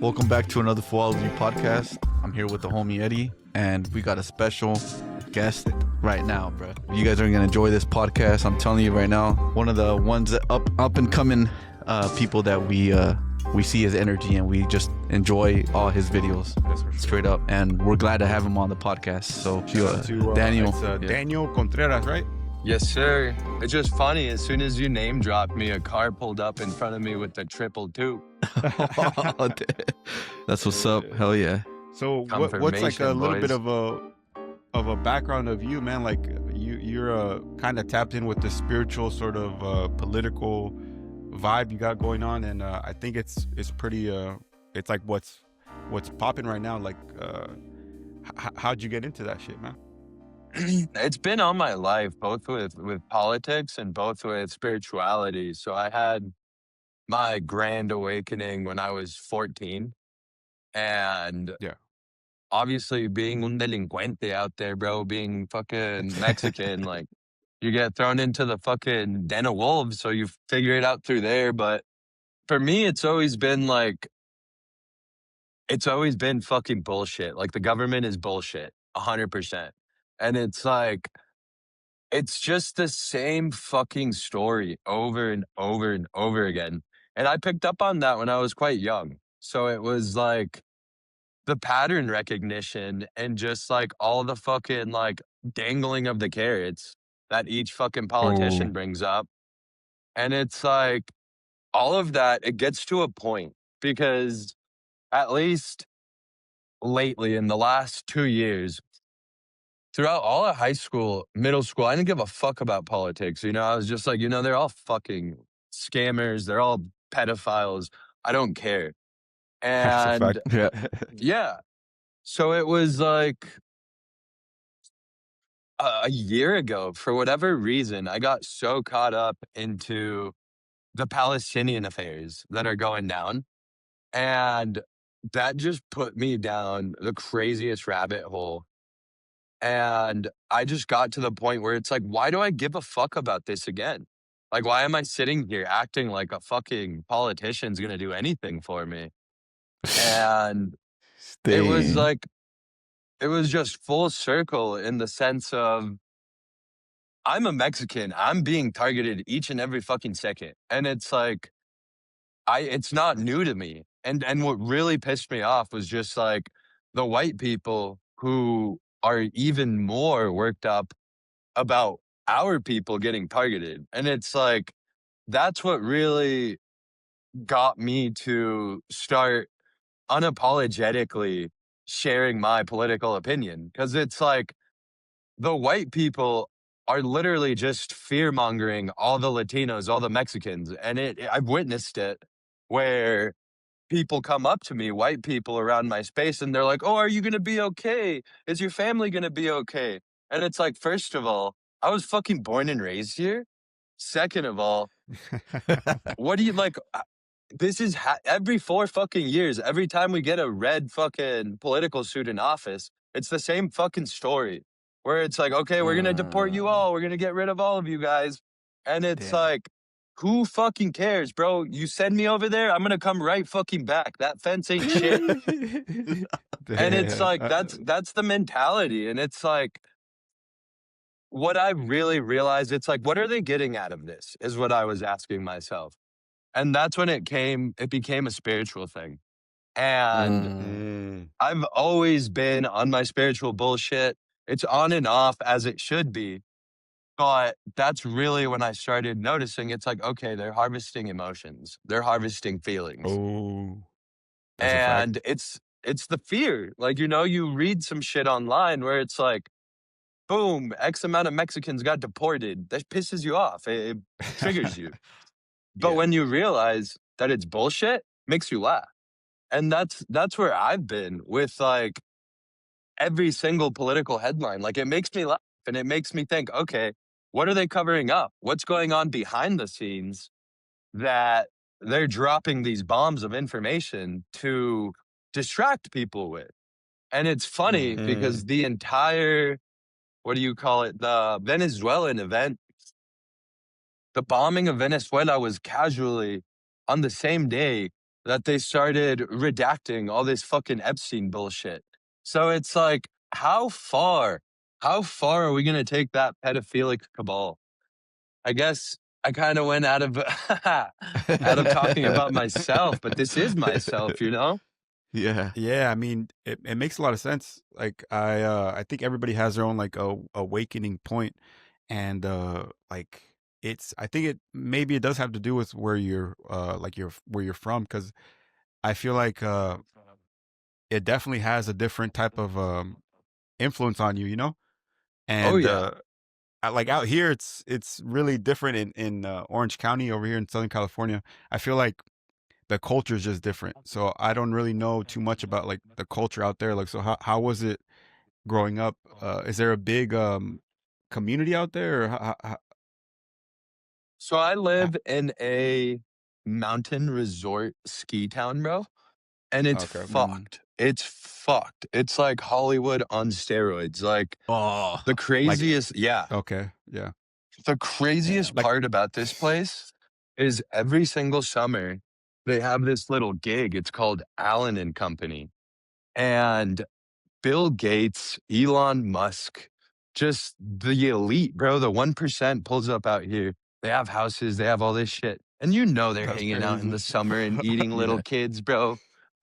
Welcome back to another FOO-OLOGY podcast. I'm here with the homie Eddie, and we got a special guest right now, bro. You guys are gonna enjoy this podcast. I'm telling you right now, one of the ones that up and coming people that we see his energy, and we just enjoy all his videos. Straight up, and we're glad to have him on the podcast. So Daniel, Daniel Contreras, right? Yes, sir. It's just funny. As soon as you name dropped me, a car pulled up in front of me with the 222. That's what's up. Hell yeah. So what's like a little bit of a background of you, man? Like you're kind of tapped in with the spiritual sort of political vibe you got going on, and I think it's pretty it's like what's popping right now. Like how'd you get into that shit, man? It's been all my life, both with politics and both with spirituality. So I had my grand awakening when I was 14. And Yeah. obviously being un delincuente out there, bro, being fucking Mexican, like you get thrown into the fucking den of wolves, so you figure it out through there. But for me, it's always been fucking bullshit. Like the government is bullshit, 100%. And it's like, it's just the same fucking story over and over and over again. And I picked up on that when I was quite young. So it was like the pattern recognition and just like all the fucking like dangling of the carrots that each fucking politician brings up. And it's like all of that, it gets to a point because at least lately in the last 2 years, throughout all of high school, middle school, I didn't give a fuck about politics. You know, I was just like, they're all fucking scammers. They're all pedophiles. I don't care. That's a And fact. yeah. So it was like a year ago, for whatever reason, I got so caught up into the Palestinian affairs that are going down. And that just put me down the craziest rabbit hole. And I just got to the point where it's like, why do I give a fuck about this again? Like, why am I sitting here acting like a fucking politician's gonna do anything for me? And it was like, it was just full circle in the sense of, I'm a Mexican. I'm being targeted each and every fucking second. And it's like, it's not new to me. And what really pissed me off was just like the white people who are even more worked up about our people getting targeted. And it's like, that's what really got me to start unapologetically sharing my political opinion. Cause it's like the white people are literally just fear mongering all the Latinos, all the Mexicans. And I've witnessed it where people come up to me, white people around my space, and they're like, "Oh, are you going to be okay? Is your family going to be okay?" And it's like, first of all, I was fucking born and raised here. Second of all, what do you like? This is every 4 fucking years, every time we get a red fucking political suit in office, it's the same fucking story where it's like, okay, we're going to deport you all. We're going to get rid of all of you guys. And it's like, who fucking cares, bro? You send me over there, I'm gonna come right fucking back. That fence ain't shit. And it's like, that's the mentality. And it's like, what I really realized, it's like, what are they getting out of this is what I was asking myself. And that's when it became a spiritual thing. And I've always been on my spiritual bullshit. It's on and off as it should be. But that's really when I started noticing it's like, okay, they're harvesting emotions. They're harvesting feelings. And it's the fear. Like, you read some shit online where it's like, boom, X amount of Mexicans got deported. That pisses you off. It triggers you. But when you realize that it's bullshit, makes you laugh. And that's where I've been with like every single political headline. Like, it makes me laugh and it makes me think, okay, what are they covering up? What's going on behind the scenes that they're dropping these bombs of information to distract people with? And it's funny because the entire, what do you call it? The Venezuelan event, the bombing of Venezuela was casually on the same day that they started redacting all this fucking Epstein bullshit. So it's like, how far are we going to take that pedophilic cabal? I guess I kind of went out of out of talking about myself, but this is myself, you know? Yeah. Yeah, I mean, it makes a lot of sense. Like I think everybody has their own like awakening point, and like it's I think it maybe it does have to do with where you're where you're from, because I feel like it definitely has a different type of influence on you, you know? Oh And yeah. like out here it's really different in Orange County over here in Southern California. I feel like the culture is just different. So I don't really know too much about like the culture out there. Like, so how was it growing up? Is there a big community out there? Or So I how- live in a mountain resort ski town, bro, and it's okay. Mm. fucked. It's fucked. It's like Hollywood on steroids. Like Oh. the Like, craziest, yeah. okay, yeah. The craziest Like, part about this place is every single summer they have this little gig. It's called Allen and Company. And Bill Gates, Elon Musk, just the elite, bro. The 1% pulls up out here. They have houses, they have all this shit. And you know they're that's hanging out in the crazy. summer and eating little Yeah. kids, bro.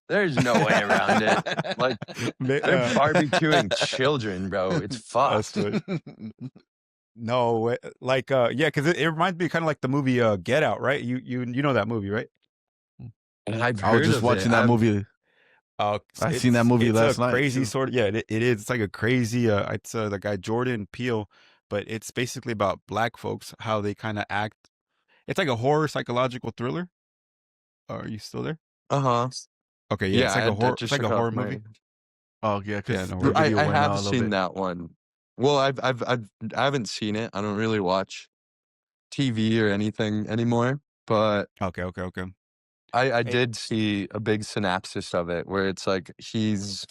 There's no way around it. Like they're barbecuing children, bro. It's That's fucked. funny. No, like yeah, because it reminds me kind of like the movie Get Out, right? You know that movie, right? And I've I was heard just of it. watching that movie. I seen that movie It's a last night crazy too. sort of, yeah, it is. It's like a crazy it's the guy Jordan Peele, but it's basically about black folks, how they kind of act. It's like a horror psychological thriller. Are you still there? Uh-huh. Okay, yeah, Yeah, it's like a I horror. It's just like a shook off horror my movie. Oh yeah, Yeah, because no the worries. video I went out have a little seen bit. that one. Well, I haven't seen it. I don't really watch TV or anything anymore, but Okay, okay, okay. I Hey, did see a big synopsis of it where it's like he's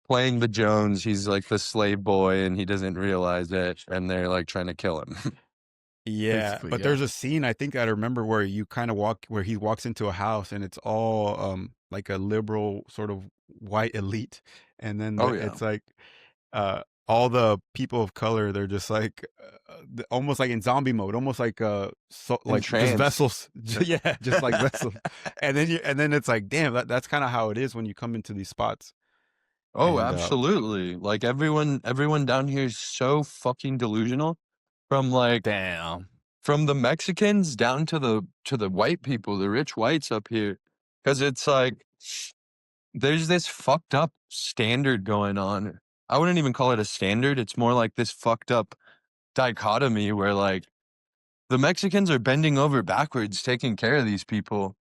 playing the Jones, he's like the slave boy and he doesn't realize it and they're like trying to kill him. yeah, Basically, but yeah. there's a scene I think I remember where you kind of where he walks into a house and it's all like a liberal sort of white elite, and then Oh yeah. it's like all the people of color, they're just like almost like in zombie mode, almost like like just Entranced. vessels. Yeah, just like vessels. And then it's like, damn, that's kind of how it is when you come into these spots. Oh, And absolutely. Like everyone down here is so fucking delusional from like Damn. from the Mexicans down to the white people, the rich whites up here. Cause it's like there's this fucked up standard going on. I wouldn't even call it a standard. It's more like this fucked up dichotomy where like the Mexicans are bending over backwards taking care of these people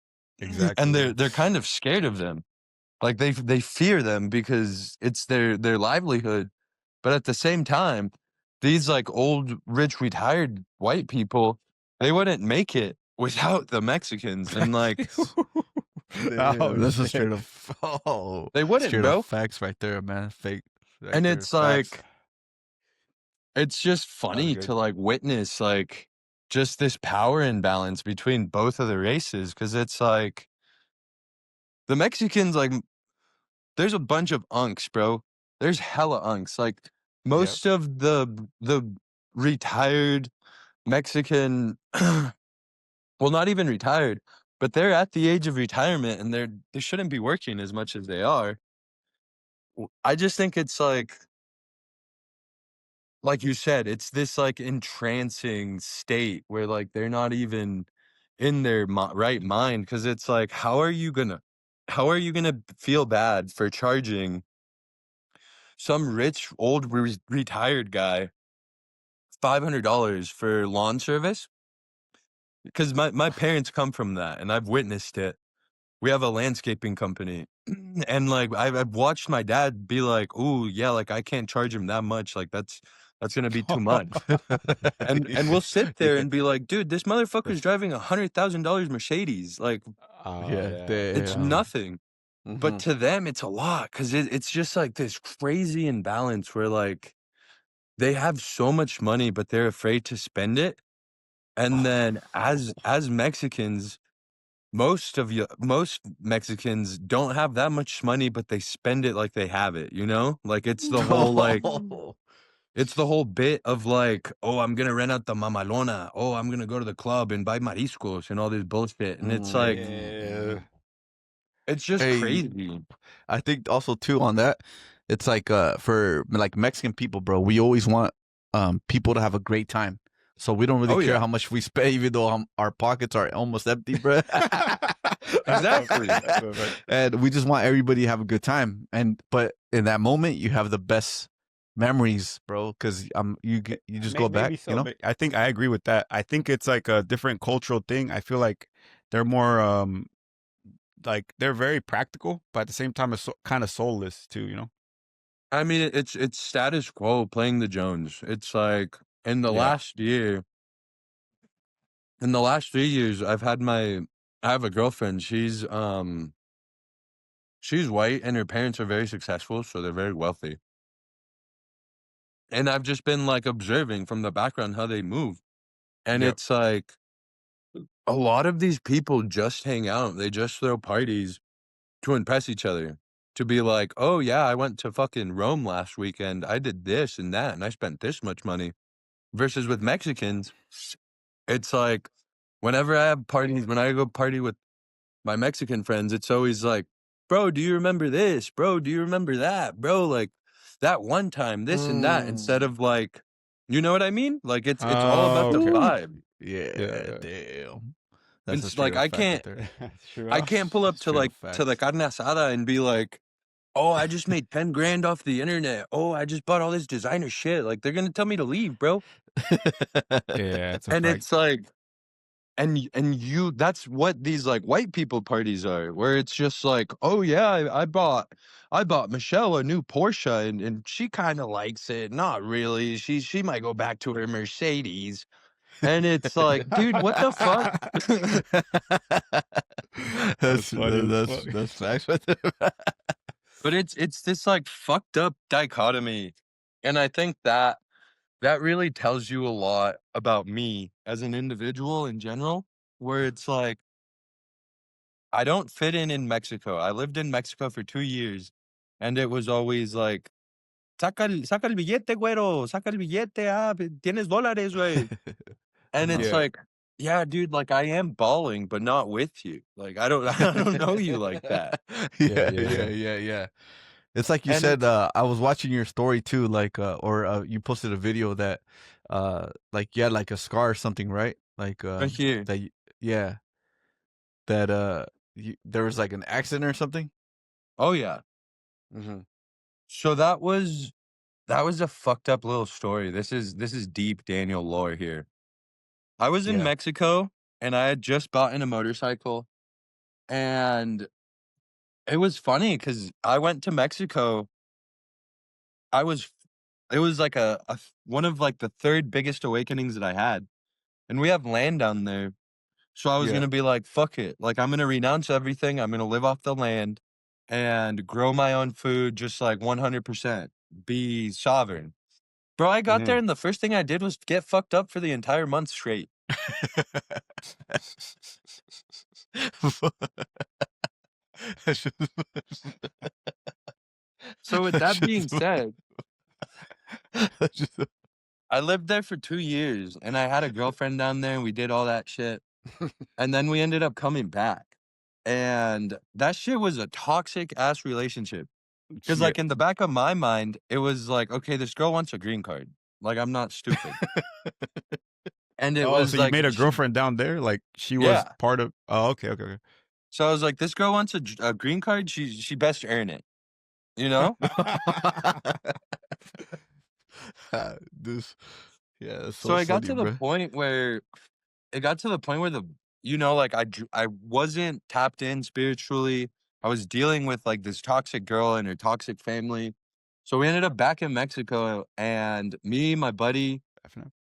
and exactly, yeah. they're kind of scared of them. Like they fear them because it's their livelihood. But at the same time, these like old rich retired white people, they wouldn't make it without the Mexicans and like Oh Damn, this is shit. straight up. Oh, they wouldn't, straight up bro. facts right there, man. Fake right And there. it's Facts. like it's just That was funny good. to like witness like just this power imbalance between both of the races because it's like the Mexicans like there's a bunch of unks, bro. There's hella unks. Like Yep. most of the retired Mexican well, not even retired, but they're at the age of retirement and they shouldn't be working as much as they are. I just think it's like you said, it's this like entrancing state where like they're not even in their right mind because it's like how are you gonna feel bad for charging some rich old retired guy $500 for lawn service? Because my parents come from that and I've witnessed it. We have a landscaping company. And like I've watched my dad be like, "Oh yeah, like I can't charge him that much. Like that's gonna be too much." And we'll sit there Yeah. and be like, "Dude, this motherfucker's driving $100,000 Mercedes. Like Oh Yeah, yeah. it's damn. nothing." But Hmm. to them, it's a lot because it's just like this crazy imbalance where like they have so much money, but they're afraid to spend it. And then as Mexicans, most Mexicans don't have that much money, but they spend it like they have it, you know? Like, it's the whole, like Oh. it's the whole bit of, like, "Oh, I'm gonna rent out the mamalona. Oh, I'm gonna go to the club and buy mariscos," and all this bullshit, and it's like Yeah. it's just Hey, crazy. I think also too on that, it's like for like Mexican people, bro, we always want people to have a great time. So we don't really Oh, care yeah. how much we spend, even though our pockets are almost empty, bro. That's a Exactly. fact. That's a fact. And we just want everybody to have a good time. But in that moment, you have the best memories, bro, because you just go back, Maybe so. But I think I agree with that. I think it's like a different cultural thing. I feel like they're more like they're very practical, but at the same time, it's kind of soulless too. You know? I mean, it's status quo playing the Jones. It's like in the Yeah. last year in the last 3 years, I have a girlfriend. She's white and her parents are very successful, so they're very wealthy. And I've just been, like, observing from the background how they move. And Yep. it's like a lot of these people just hang out. They just throw parties to impress each other. To be like, "Oh, yeah, I went to fucking Rome last weekend. I did this and that, and I spent this much money." Versus with Mexicans, it's like whenever I have parties, when I go party with my Mexican friends, it's always like, "Bro, do you remember this? Bro, do you remember that? Bro, like that one time, this and that," instead Mm. of like, you know what I mean? Like it's all about the Okay. Ooh. vibe. Yeah. Yeah, Yeah. damn. That's a It's straight like up fact right there. Sure. I can't pull up Straight up to the fact. carne asada and be like, "Oh, I just made 10 grand off the internet. Oh, I just bought all this designer shit." Like they're gonna tell me to leave, bro. Yeah, it's a And fact. it's like and you that's what these like white people parties are, where it's just like, "Oh yeah, I bought Michelle a new Porsche and she kind of likes it. Not really. She might go back to her Mercedes." And it's like, "Dude, what the fuck?" That's funny as fuck. That's facts right there. But it's this like fucked up dichotomy. And I think that really tells you a lot about me as an individual in general, where it's like I don't fit in Mexico. I lived in Mexico for 2 years, and it was always like, saca el billete, güero, saca el billete, tienes dólares, güey." And it's Uh-huh. Yeah. like, "Yeah, dude, like, I am balling, but not with you. Like, I don't I don't know you like that." Yeah. Yeah, Yeah. yeah, Yeah. yeah, yeah. It's like you And said, it's I was watching your story too, like or you posted a video that like you had like a scar or something, right? Like right here. yeah, that there was like an accident or something. Oh, yeah. Mm-hmm. So that was a fucked up little story. This is deep Daniel lore here. I was in Yeah. Mexico, and I had just bought in a motorcycle, and it was funny because I went to Mexico. I was it was like one of, like, the 3rd biggest awakenings that I had, and we have land down there, so I was Yeah. gonna be like, "Fuck it." Like, I'm gonna renounce everything, I'm gonna live off the land and grow my own food just, like, 100%, be sovereign. Bro, I got there, Hmm. and the first thing I did was get fucked up for the entire month straight. That's just, So with that's that being just, said, that's just I lived there for 2 years, and I had a girlfriend down there, and we did all that shit, and then we ended up coming back, and that shit was a toxic ass relationship. Because, Yeah. like, in the back of my mind, it was like, "Okay, this girl wants a green card." Like, I'm not stupid. And it Oh, so was you like made a she girlfriend down there? Like she was Yeah. part of? Oh, okay. Okay. So I was like, "This girl wants a green card, she best earn it." You know? this, yeah, that's So so I got funny, to the bro. point where it got to the point where like, I wasn't tapped in spiritually. I was dealing with, like, this toxic girl and her toxic family. So we ended up back in Mexico, and me, my buddy, Definitely.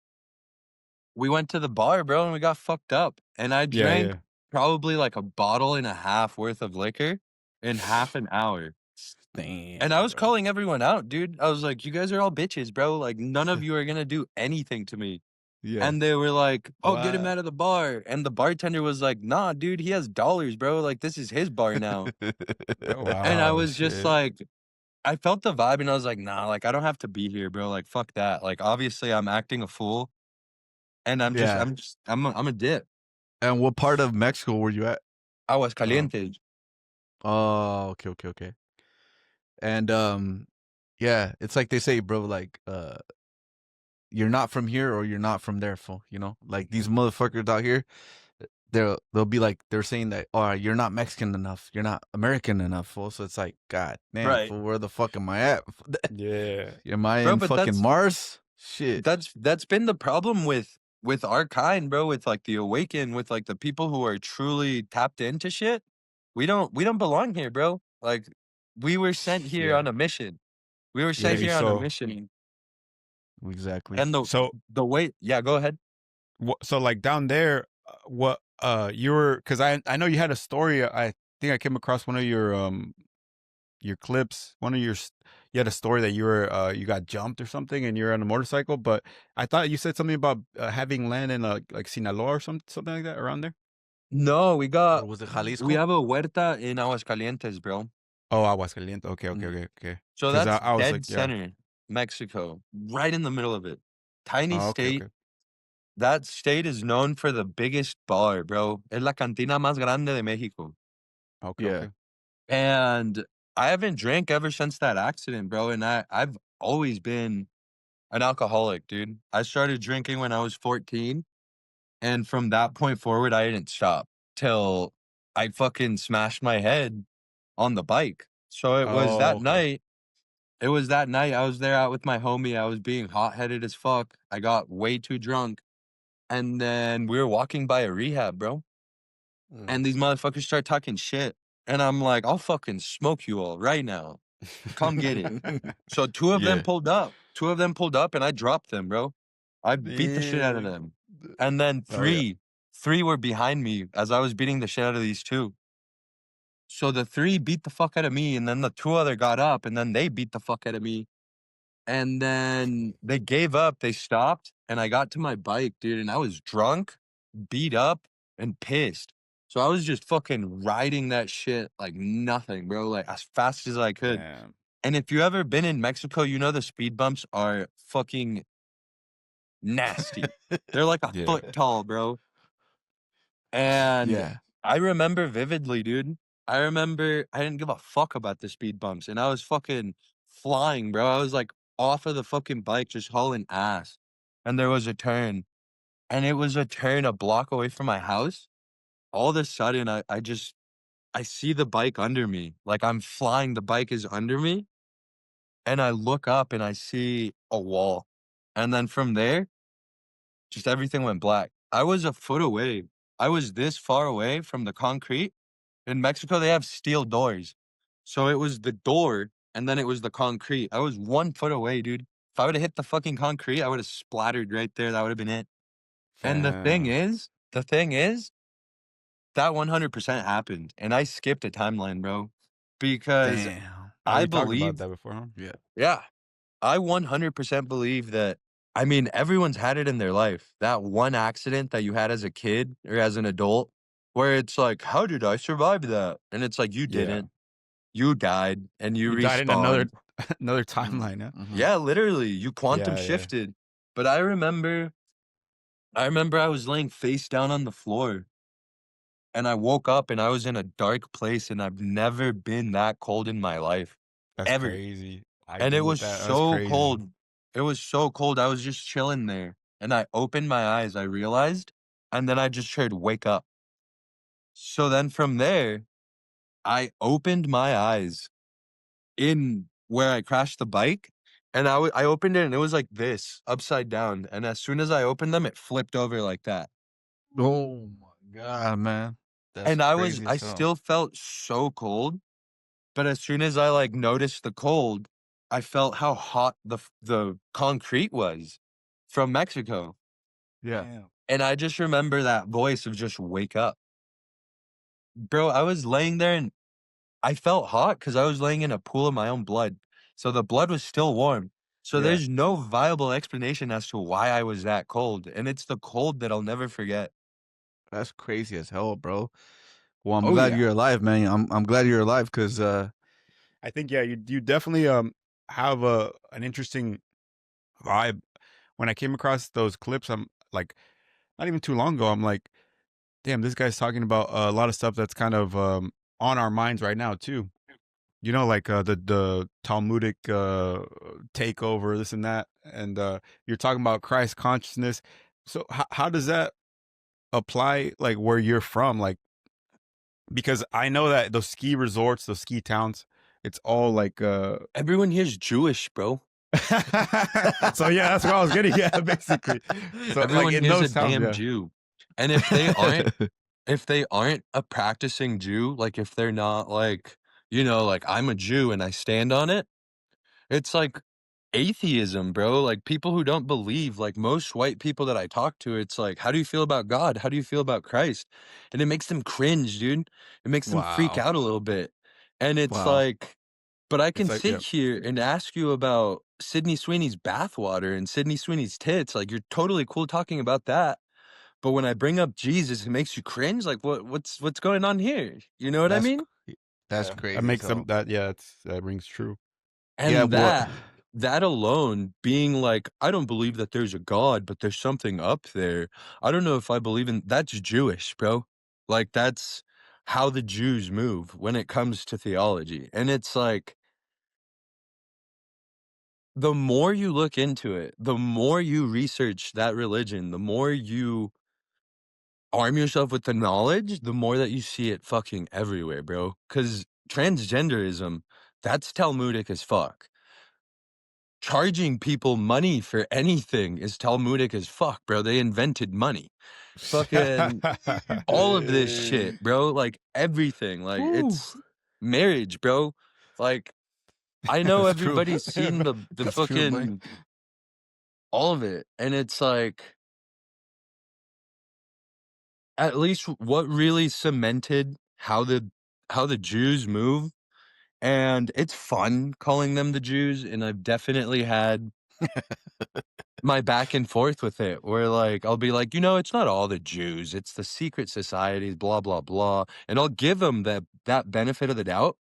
we went to the bar, bro, and we got fucked up. And I Yeah. drank Yeah. probably like a bottle and a half worth of liquor in half an hour. And I Damn, was bro. calling everyone out, dude. I was like, "You guys are all bitches, bro. Like, none of you are gonna do anything to me." And they were like, "Oh, get him What? out of the bar." And the bartender was like, "Nah, dude, he has dollars, bro. Like, this is his bar now." And I Wow, was just shit. like, I felt the vibe and I was like, "Nah, like, I don't have to be here, bro. Like, fuck that. Like, obviously I'm acting a fool and Yeah. I'm a dip." And what part of Mexico were you at? Aguascalientes. Oh, okay. And yeah, it's like they say, bro, like you're not from here or you're not from there, fool. You know, like these motherfuckers out here, they'll be like they're saying that, oh, you're not Mexican enough, you're not American enough, fool. So it's like, God damn, Right. fool, where the fuck am I at? Yeah. Am I Bro, in but fucking Mars? Shit. that's been the problem with our kind, bro, with like the awakened, with like the people who are truly tapped into shit. We don't belong here, bro. Like, we were sent here Yeah. on a mission. We were Yeah, sent here on a So mission. exactly. And so the way, yeah, go ahead. so like down there, what you were, because I know you had a story. I think I came across one of your clips. You had a story that you were you got jumped or something, and you're on a motorcycle. But I thought you said something about having land in like Sinaloa or something like that around there. No, Or was it we Jalisco? have a huerta in Aguascalientes, bro. Oh, Aguascalientes. Okay, okay, Mm. okay, okay. So Because that's I was like, dead yeah. center, Mexico, right in the middle of it. Tiny Oh, okay, state. okay, That state is known for the biggest bar, bro. Es la cantina más grande de Mexico. okay, Yeah. okay. And I haven't drank ever since that accident, bro. And I've always been an alcoholic, dude. I started drinking when I was 14. And from that point forward, I didn't stop till I fucking smashed my head on the bike. So it was Oh, that okay. night. It was that night. I was there out with my homie. I was being hot headed as fuck. I got way too drunk. And then we were walking by a rehab, bro. Mm. And these motherfuckers start talking shit. And I'm like, I'll fucking smoke you all right now. Come get it. So two of them Yeah. pulled up. Two of them pulled up and I dropped them, bro. I beat the shit out of Yeah. them. And then Oh yeah. three were behind me as I was beating the shit out of these two. So the three beat the fuck out of me, and then the two other got up, and then they beat the fuck out of me. And then they gave up, they stopped, and I got to my bike, dude, and I was drunk, beat up, and pissed. So I was just fucking riding that shit like nothing, bro, like as fast as I could. Damn. And if you ever been in Mexico, you know the speed bumps are fucking nasty. They're like a Yeah. foot tall, bro. And Yeah. I remember vividly, dude. I remember I didn't give a fuck about the speed bumps and I was fucking flying, bro. I was like off of the fucking bike just hauling ass. And there was a turn. And it was a turn a block away from my house. All of a sudden I see the bike under me. Like, I'm flying, the bike is under me. And I look up and I see a wall. And then from there, just everything went black. I was a foot away. I was this far away from the concrete. In Mexico, they have steel doors. So it was the door and then it was the concrete. I was 1 foot away, dude. If I would have hit the fucking concrete, I would have splattered right there. That would have been it. And Damn. the thing is, that 100% happened. And I skipped a timeline, bro. Because Damn. Oh, I we talked about believe, that before, huh? Yeah. yeah, I 100% believe that. I mean, everyone's had it in their life. That one accident that you had as a kid or as an adult, where it's like, how did I survive that? And it's like, you Yeah. didn't. You died and you You died in another respawned. another Mhm. timeline, huh? Mhm. Yeah, literally, you quantum Yeah, yeah. shifted. But I remember I was laying face down on the floor and I woke up and I was in a dark place and I've never been that cold in my life, That's ever. crazy. I And it deal with was that. That's so crazy. cold. It was so cold. I was just chilling there. And I opened my eyes. I realized. And then I just heard wake up. So then from there, I opened my eyes in where I crashed the bike. And I opened it and it was like this, upside down. And as soon as I opened them, it flipped over like that. Oh my God, man. That's And crazy I as hell. still felt so cold. But as soon as I like noticed the cold, I felt how hot the concrete was from Mexico. Yeah. Damn. And I just remember that voice of just wake up. Bro, I was laying there and I felt hot because I was laying in a pool of my own blood. So the blood was still warm. So Yeah. there's no viable explanation as to why I was that cold, and it's the cold that I'll never forget. That's crazy as hell, bro. Well, I'm Oh glad yeah. you're alive, man. I'm glad you're alive because I think yeah, you definitely have an interesting vibe. When I came across those clips, I'm like, not even too long ago, I'm like, damn, this guy's talking about a lot of stuff that's kind of on our minds right now too. You know, like the Talmudic takeover, this and that, and you're talking about Christ consciousness. So how does that apply, like where you're from? Like, because I know that those ski resorts, those ski towns, it's all like Everyone here's Jewish, bro. so yeah, that's what I was getting at, basically. So like Everyone in here's a those towns, damn yeah. Jew. And if they aren't a practicing Jew, like if they're not like, like I'm a Jew and I stand on it, it's like atheism, bro. Like people who don't believe, like most white people that I talk to, it's like, how do you feel about God? How do you feel about Christ? And it makes them cringe, dude. It makes them freak wow, out a little bit. And it's wow. like, but I It's can like sit yeah. here and ask you about Sydney Sweeney's bathwater and Sydney Sweeney's tits. Like you're totally cool talking about that. But when I bring up Jesus, it makes you cringe. Like what's going on here? You know what I That's mean? cr- that's Yeah, that crazy as makes them hell. that yeah, it's that rings true. Yeah, And what? that alone being like, I don't believe that there's a God, but there's something up there. I don't know if I believe in that's Jewish, bro. Like that's how the Jews move when it comes to theology. And it's like the more you look into it, the more you research that religion, the more you arm yourself with the knowledge, the more that you see it fucking everywhere, bro. Cause transgenderism, that's Talmudic as fuck. Charging people money for anything is Talmudic as fuck, bro. They invented money. Fucking all of this shit, bro. Like everything. Like Whew. it's marriage, bro. Like I know That's true. everybody's seen the That's true, Mike. fucking all of it. And it's like at least what really cemented how the Jews move. And it's fun calling them the Jews. And I've definitely had my back and forth with it where like I'll be like, it's not all the Jews, it's the secret societies, blah blah blah. And I'll give them that benefit of the doubt.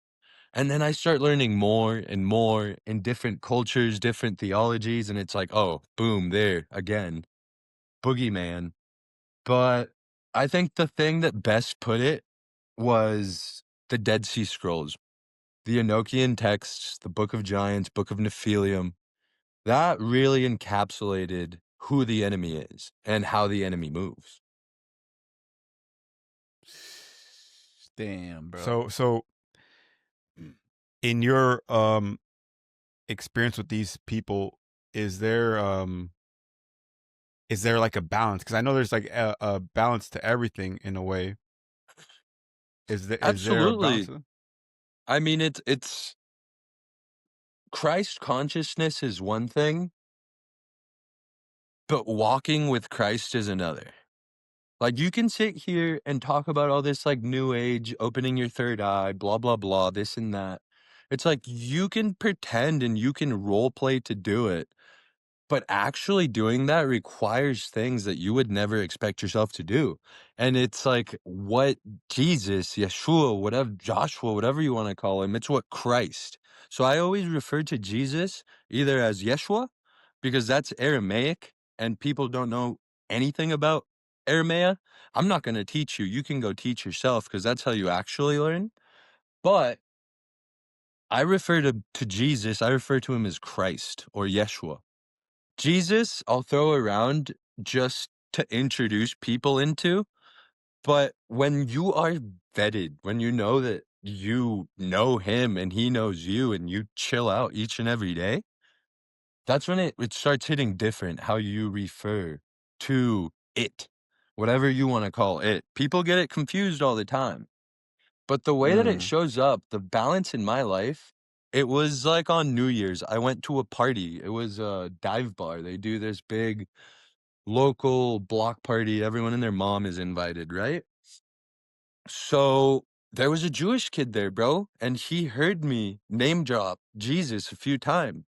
And then I start learning more and more in different cultures, different theologies, and it's like, oh, boom, there again. Boogeyman. But I think the thing that best put it was the Dead Sea Scrolls, the Enochian texts, the Book of Giants, Book of Nephilium. That really encapsulated who the enemy is and how the enemy moves. Damn, bro. So in your experience with these people, is there like a balance? Because I know there's like a balance to everything in a way. Is there a balance Absolutely. to them? I mean, it's Christ consciousness is one thing, but walking with Christ is another. Like you can sit here and talk about all this like new age, opening your third eye, blah blah blah, this and that. It's like you can pretend and you can role play to do it. But actually doing that requires things that you would never expect yourself to do. And it's like what Jesus, Yeshua, whatever, Joshua, whatever you want to call him, it's what Christ. So I always refer to Jesus either as Yeshua, because that's Aramaic and people don't know anything about Aramaic. I'm not going to teach you. You can go teach yourself because that's how you actually learn. But I refer to Jesus, I refer to him as Christ or Yeshua. Jesus, I'll throw around just to introduce people into, but when you are vetted, when you know that you know him and he knows you and you chill out each and every day, that's when it starts hitting different how you refer to it, whatever you want to call it. People get it confused all the time. But the way that it Mm. shows up, the balance in my life, it was like on New Year's. I went to a party. It was a dive bar. They do this big local block party. Everyone and their mom is invited, right? So there was a Jewish kid there, bro, and he heard me name drop Jesus a few times.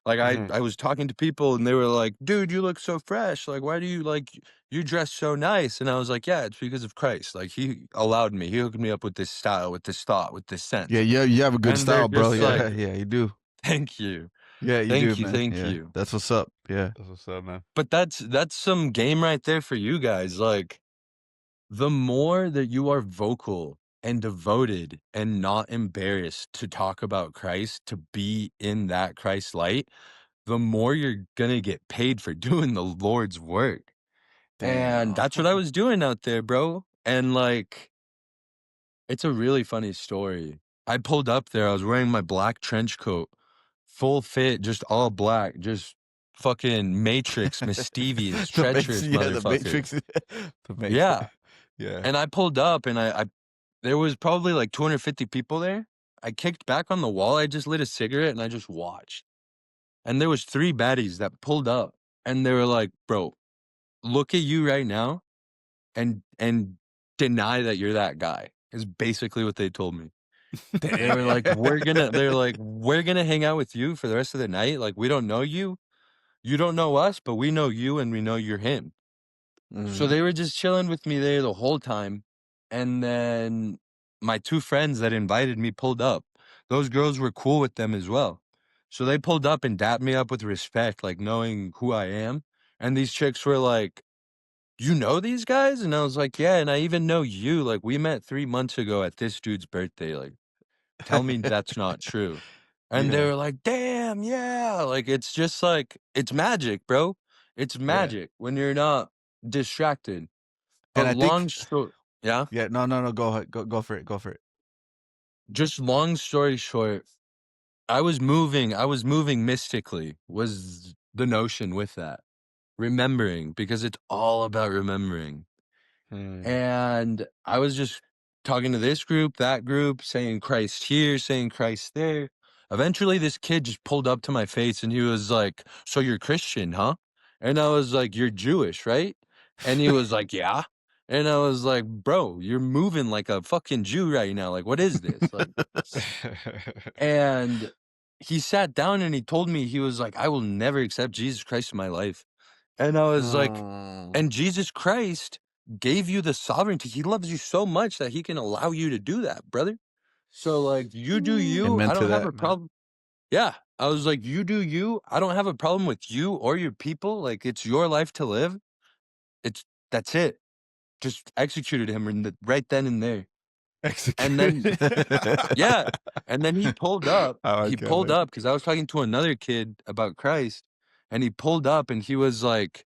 Like Mhm. I was talking to people and they were like, "Dude, you look so fresh. Like, why do you like you dress so nice?" And I was like, "Yeah, it's because of Christ. Like he allowed me. He hooked me up with this style, with this thought, with this Yeah, sense." you have a good And they're style, bro. just Yeah, like, yeah, you do. "Thank you. Yeah, you do, Thank you. man. Thank Yeah, you." that's what's up. Yeah. That's what's up, man. But that's some game right there for you guys. Like the more that you are vocal and devoted and not embarrassed to talk about Christ, to be in that Christ light, the more you're gonna get paid for doing the Lord's work. And Damn. that's what I was doing out there, bro. And like, it's a really funny story. I pulled up there, I was wearing my black trench coat, full fit, just all black, just fucking Matrix, mischievous, treacherous Yeah, the motherfucker. Matrix. The Matrix. Yeah. Yeah. And I pulled up and I there was probably like 250 people there. I kicked back on the wall, I just lit a cigarette and I just watched. And there was 3 baddies that pulled up and they were like, "Bro, look at you right now and deny that you're that guy," is basically what they told me. They were like, "We're gonna hang out with you for the rest of the night. Like, we don't know you. You don't know us, but we know you and we know you're him." So Mhm. they were just chilling with me there the whole time. And then my 2 friends that invited me pulled up. Those girls were cool with them as well. So they pulled up and dapped me up with respect, like knowing who I am. And these chicks were like, "You know these guys?" And I was like, "Yeah, and I even know you. Like, we met 3 months ago at this dude's birthday. Like, tell me that's not true." And they Yeah. were like, "Damn, yeah." Like, it's just like, it's magic, bro. It's Yeah. magic when you're not distracted. But And I think long story, yeah, yeah, no, no, no, go ahead. Go for it. Go for it. just long story short, I was moving mystically was the notion with that. Remembering, because it's all about remembering. Hmm. And I was just talking to this group, that group, saying Christ here, saying Christ there. Eventually, this kid just pulled up to my face and he was like, "So you're Christian, huh?" And I was like, "You're Jewish, right?" And he was like, "Yeah." And I was like, "Bro, you're moving like a fucking Jew right now. Like, what is this?" Like, and he sat down and he told me, he was like, "I will never accept Jesus Christ in my life." And I was like, Mm. "And Jesus Christ gave you the sovereignty. He loves you so much that he can allow you to do that, brother. So like you do you. Amen I to don't have a that, man. problem." Yeah. I was like, "You do you. I don't have a problem with you or your people. Like it's your life to live. It's that's it." Just executed him right then and there. And then Executed. yeah. And then he pulled up. I He like it. I pulled like up it. because I was talking to another kid about Christ. And he pulled up and he was like,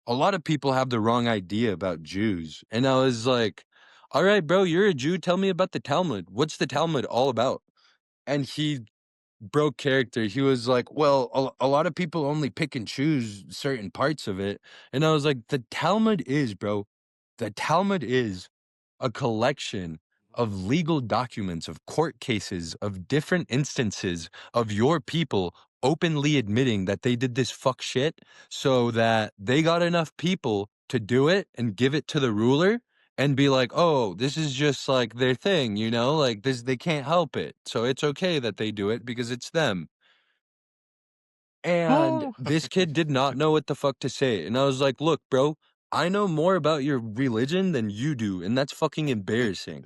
"A lot of people have the wrong idea about Jews." And I was like, "All right, bro, you're a Jew. Tell me about the Talmud. What's the Talmud all about?" And he broke character. He was like, "Well, a lot of people only pick and choose certain parts of it." And I was like, "The Talmud is, bro. The Talmud is a collection of legal documents, of court cases, of different instances of your people openly admitting that they did this fuck shit so that they got enough people to do it and give it to the ruler and be like, "Oh, this is just like their thing, you know? Like this they can't help it. So it's okay that they do it because it's them." And Oh. this kid did not know what the fuck to say. And I was like, "Look, bro, I know more about your religion than you do, and that's fucking embarrassing.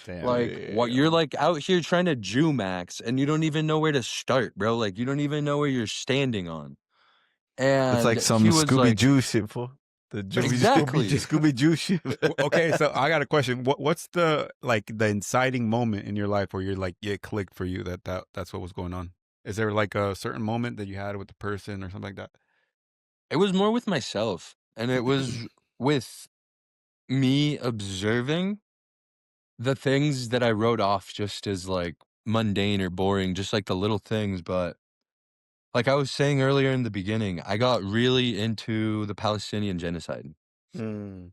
Damn. Like, what you're Damn. like out here trying to Jew max and you don't even know where to start, bro. Like you don't even know where you're standing on." That's like And some he was Scooby like, Doo shit, fool. The "Exactly." Scooby Doo shit. Okay, so I got a question. What's the like the inciting moment in your life where you're like it clicked for you that's what was going on? Is there like a certain moment that you had with the person or something like that? It was more with myself, and it was with me observing the things that I wrote off just as like mundane or boring, just like the little things. But like I was saying earlier in the beginning, I got really into the Palestinian genocide. Mm.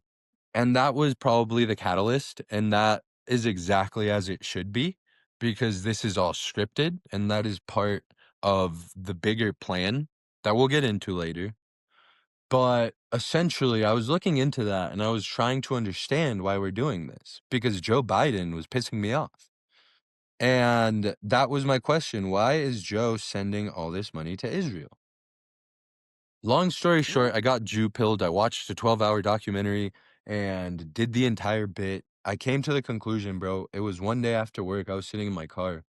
And that was probably the catalyst. And that is exactly as it should be because this is all scripted. And that is part of the bigger plan that we'll get into later. But essentially, I was looking into that and I was trying to understand why we're doing this because Joe Biden was pissing me off. And that was my question. Why is Joe sending all this money to Israel? Long story short, I got Jew pilled. I watched a 12-hour documentary and did the entire bit. I came to the conclusion, bro. It was one day after work. I was sitting in my car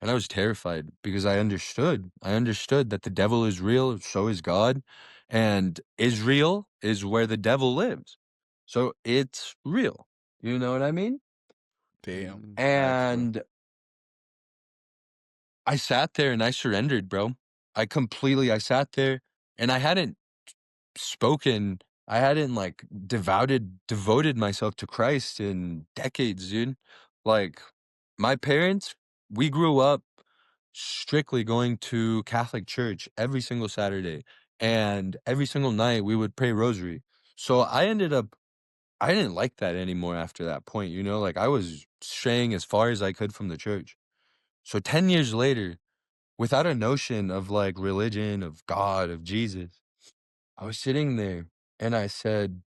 and I was terrified because I understood. I understood that the devil is real, so is God. And Israel is where the devil lives. So it's real. You know what I mean? Damn. Facts, bro. And I sat there and I surrendered, bro. I sat there and I hadn't spoken, I hadn't like devoted myself to Christ in decades, dude. Like my parents, we grew up strictly going to Catholic church every single Saturday, and every single night we would pray rosary. So I didn't like that anymore after that point, you know, like I was straying as far as I could from the church. So 10 years later, without a notion of like religion, of God, of Jesus, I was sitting there and I said,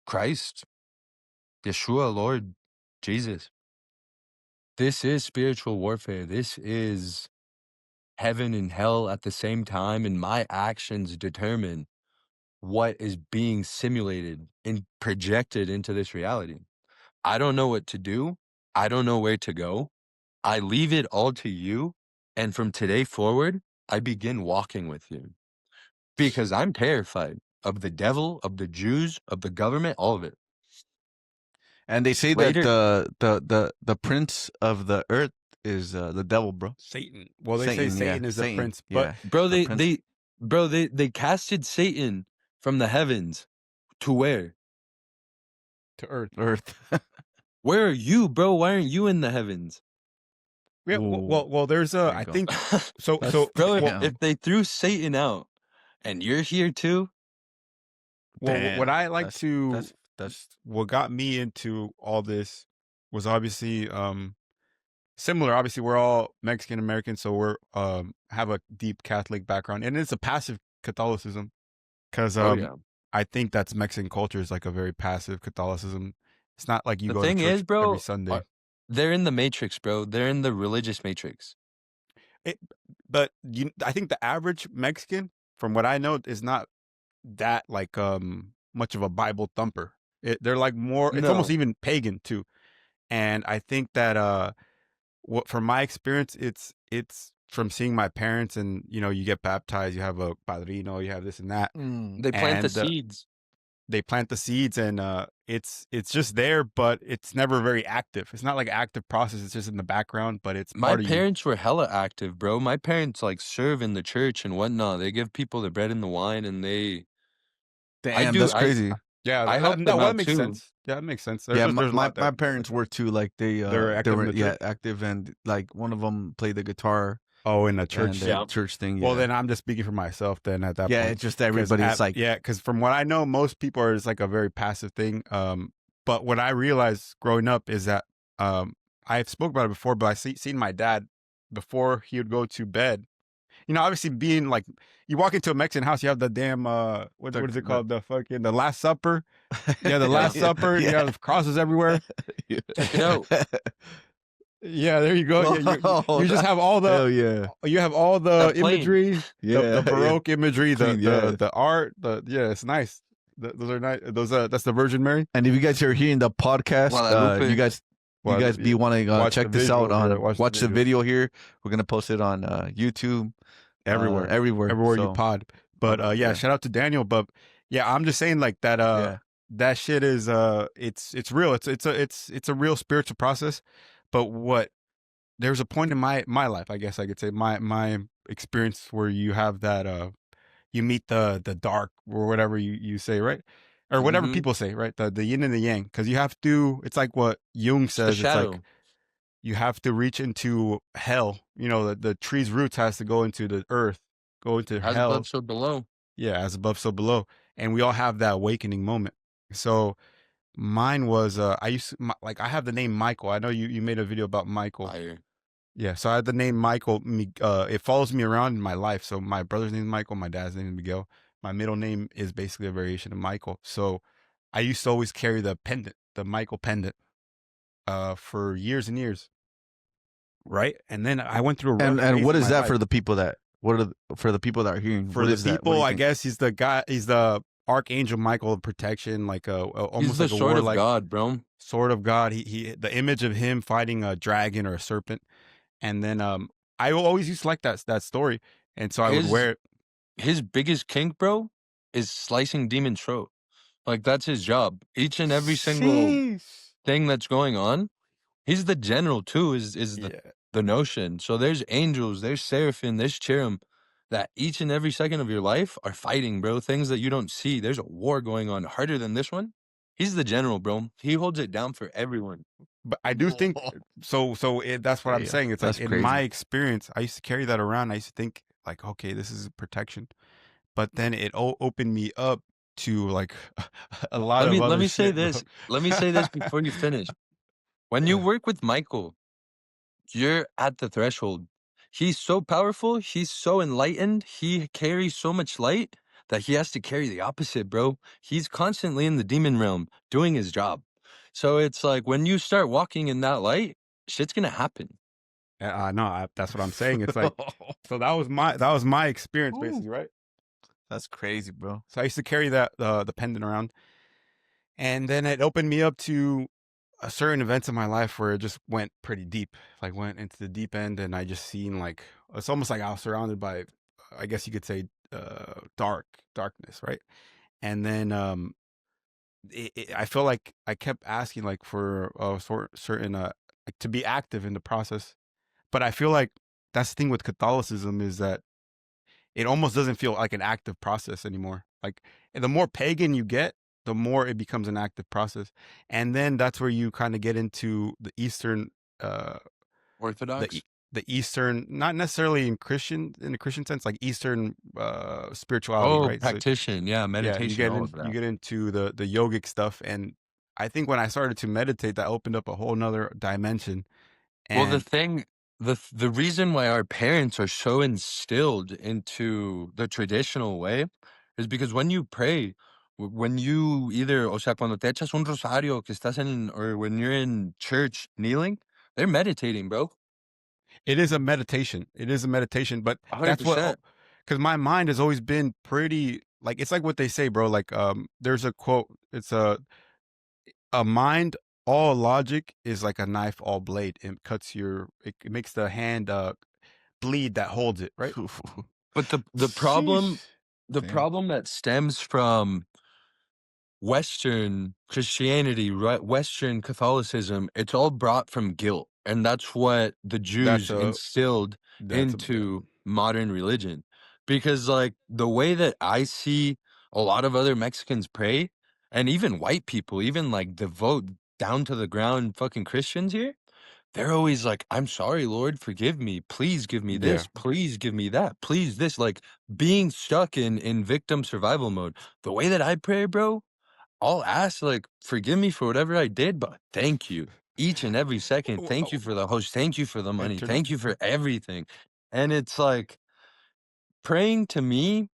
Christ, Yeshua, Lord, Jesus, this is spiritual warfare. This is heaven and hell at the same time. And my actions determine what is being simulated and projected into this reality. I don't know what to do. I don't know where to go. I leave it all to you. And from today forward, I begin walking with you because I'm terrified of the devil, of the Jews, of the government, all of it. And they say that Later, the prince of the earth is the devil, bro. Satan. Well, they say Satan, yeah. Satan is the Satan, prince, but yeah. bro, The prince. they casted Satan from the heavens to where? to earth. Earth. Where are you, bro? Why aren't you in the heavens? Yeah. Ooh, Well. There's there you I go. think so. That's So Bro, well, if they threw Satan out and you're here too, what damn. I like to That's what got me into all this was obviously similar. Obviously, we're all Mexican American, so we're have a deep Catholic background, and it's a passive Catholicism because oh yeah. I think that's Mexican culture is like a very passive Catholicism. It's not like you The go to thing church is, every bro, Sunday. they're in the matrix, bro. They're in the religious matrix. It, but I think the average Mexican, from what I know, is not that like much of a Bible thumper. They're like more. It's almost No, even pagan too. And I think that what from my experience, it's from seeing my parents, and you get baptized, you have a padrino, you have this and that, they plant the and seeds. they plant the seeds, and it's just there, but it's never very active. It's not like an active process. It's just in the background, but it's My part of you. parents were hella active, bro. My parents like serve in the church and whatnot. They give people the bread and the wine, and I damn. do. That's crazy. Yeah, I help them well, that out makes too. sense. Yeah, that makes sense. Yeah, There's a my lot my that parents were too. Like they they're they active in were the church. active, and like one of them played the guitar Oh, in the and church. the Yeah. church thing. Well, Yeah, then I'm just speaking for myself then at that yeah. point. It's just everybody. It's like Because from what I know, most people are just like a very passive thing. But what I realized growing up is that I've spoke about it before, but seen my dad before he would go to bed. Obviously being like you walk into a Mexican house, you have the damn what is it called? The Last Supper. Yeah, the Last Yeah. Supper. You yeah. have crosses everywhere. Check it out. Yeah, there you go. Yeah, Oh, you just have all hell the yeah. you have all the The plane. imagery, Yeah, the yeah. Baroque imagery, Clean, yeah. the art, it's nice. Those are nice. That's the Virgin Mary. And if you guys are hearing the podcast, Guadalupe. you guys be wanting to Watch check the this out visuals, on yeah, watch the video here. We're gonna post it on YouTube, everywhere, everywhere. you So, pod. But yeah, yeah. shout out to Daniel. But yeah, I'm just saying like that. Yeah. That shit is it's real. It's a real spiritual process. But there's a point in my life, I guess I could say my experience where you have that you meet the dark or whatever you say, right? Or whatever Mhm. people say, right? The yin and the yang, because you have to. It's like what Jung It's the says. It's like shadow. you have to reach into hell. The tree's roots has to go into the earth, go into As hell. above, so below. Yeah, as above, so below. And we all have that awakening moment. So mine was I used to, like I have the name Michael. I know you made a video about Michael. Fire. Yeah, so I had the name Michael. It follows me around in my life. So my brother's name is Michael. My dad's name is Miguel. My middle name is basically a variation of Michael. So I used to always carry the pendant, the Michael pendant, for years and years. right? And then I went through a rough And phase what in is my that life. for the people that for the people that are hearing? For What the is that? What do people, you I think? guess he's the guy. He's the archangel Michael of protection, like He's almost the like a sword of warlike God, bro. sword of God. He the image of him fighting a dragon or a serpent. And then I always used to like that story, and so I would His wear it. his biggest kink, bro, is slicing demons' throat. Like that's his job. Each and every single Sheesh. thing that's going on, he's the general too. Is Yeah. the notion. So there's angels, there's seraphim, there's cherubim that each and every second of your life are fighting, bro. Things that you don't see. There's a war going on harder than this one. He's the general, bro. He holds it down for everyone. But I do think so. That's what I'm Yeah, saying. It's like that's in my crazy. experience, I used to carry that around. I used to think like, okay, this is protection, but then it opened me up to like a lot of Let other me say shit, bro. this. Let me say this before you finish. When you work with Michael, you're at the threshold. He's so powerful, he's so enlightened, he carries so much light that he has to carry the opposite, bro. He's constantly in the demon realm doing his job. So it's like when you start walking in that light, shit's gonna happen. No, that's what I'm saying. It's like, so that was my experience Ooh, basically, right? that's crazy, bro. So I used to carry that the pendant around, and then it opened me up to certain events in my life where it just went pretty deep, like went into the deep end, and I just seen like it's almost like I was surrounded by, I guess you could say, darkness, right? And then I feel like I kept asking like for a certain like to be active in the process, but I feel like that's the thing with Catholicism is that it almost doesn't feel like an active process anymore. Like the more pagan you get, the more it becomes an active process. And then that's where you kind of get into the Eastern, uh, the Orthodox? the Eastern, not necessarily in the Christian sense, like Eastern spirituality, Oh, right? So practitioner, yeah, yeah, meditation, all of you that. get into the yogic stuff, and I think when I started to meditate, that opened up a whole nother dimension. Well, the And thing, the reason why our parents are so instilled into the traditional way is because when you pray, when you either, o sea, cuando te echas un rosario, que estás en, or when you're in church kneeling, they're meditating, bro. it is a meditation. It is a meditation, but that's what 100%. because my mind has always been pretty like it's like what they say, bro. Like there's a quote. It's a mind all logic is like a knife all blade. It cuts it makes the hand bleed that holds it, right? But Sheesh. the Damn. problem that stems from Western Christianity, right? Western Catholicism, it's all brought from guilt. And that's what the That's Jews a instilled yeah. into modern religion. Because, like, the way that I see a lot of other Mexicans pray, and even white people, even like devote down to the ground fucking Christians here, they're always like, I'm sorry, Lord, forgive me. Please give me Yeah. this. Please give me that. Please this. Like being stuck in victim survival mode. The way that I pray, bro, I'll ask, like, forgive me for whatever I did, but thank you each and every second. Thank you for the host. Thank you for the money. Inter- Thank you for everything. And it's like praying to me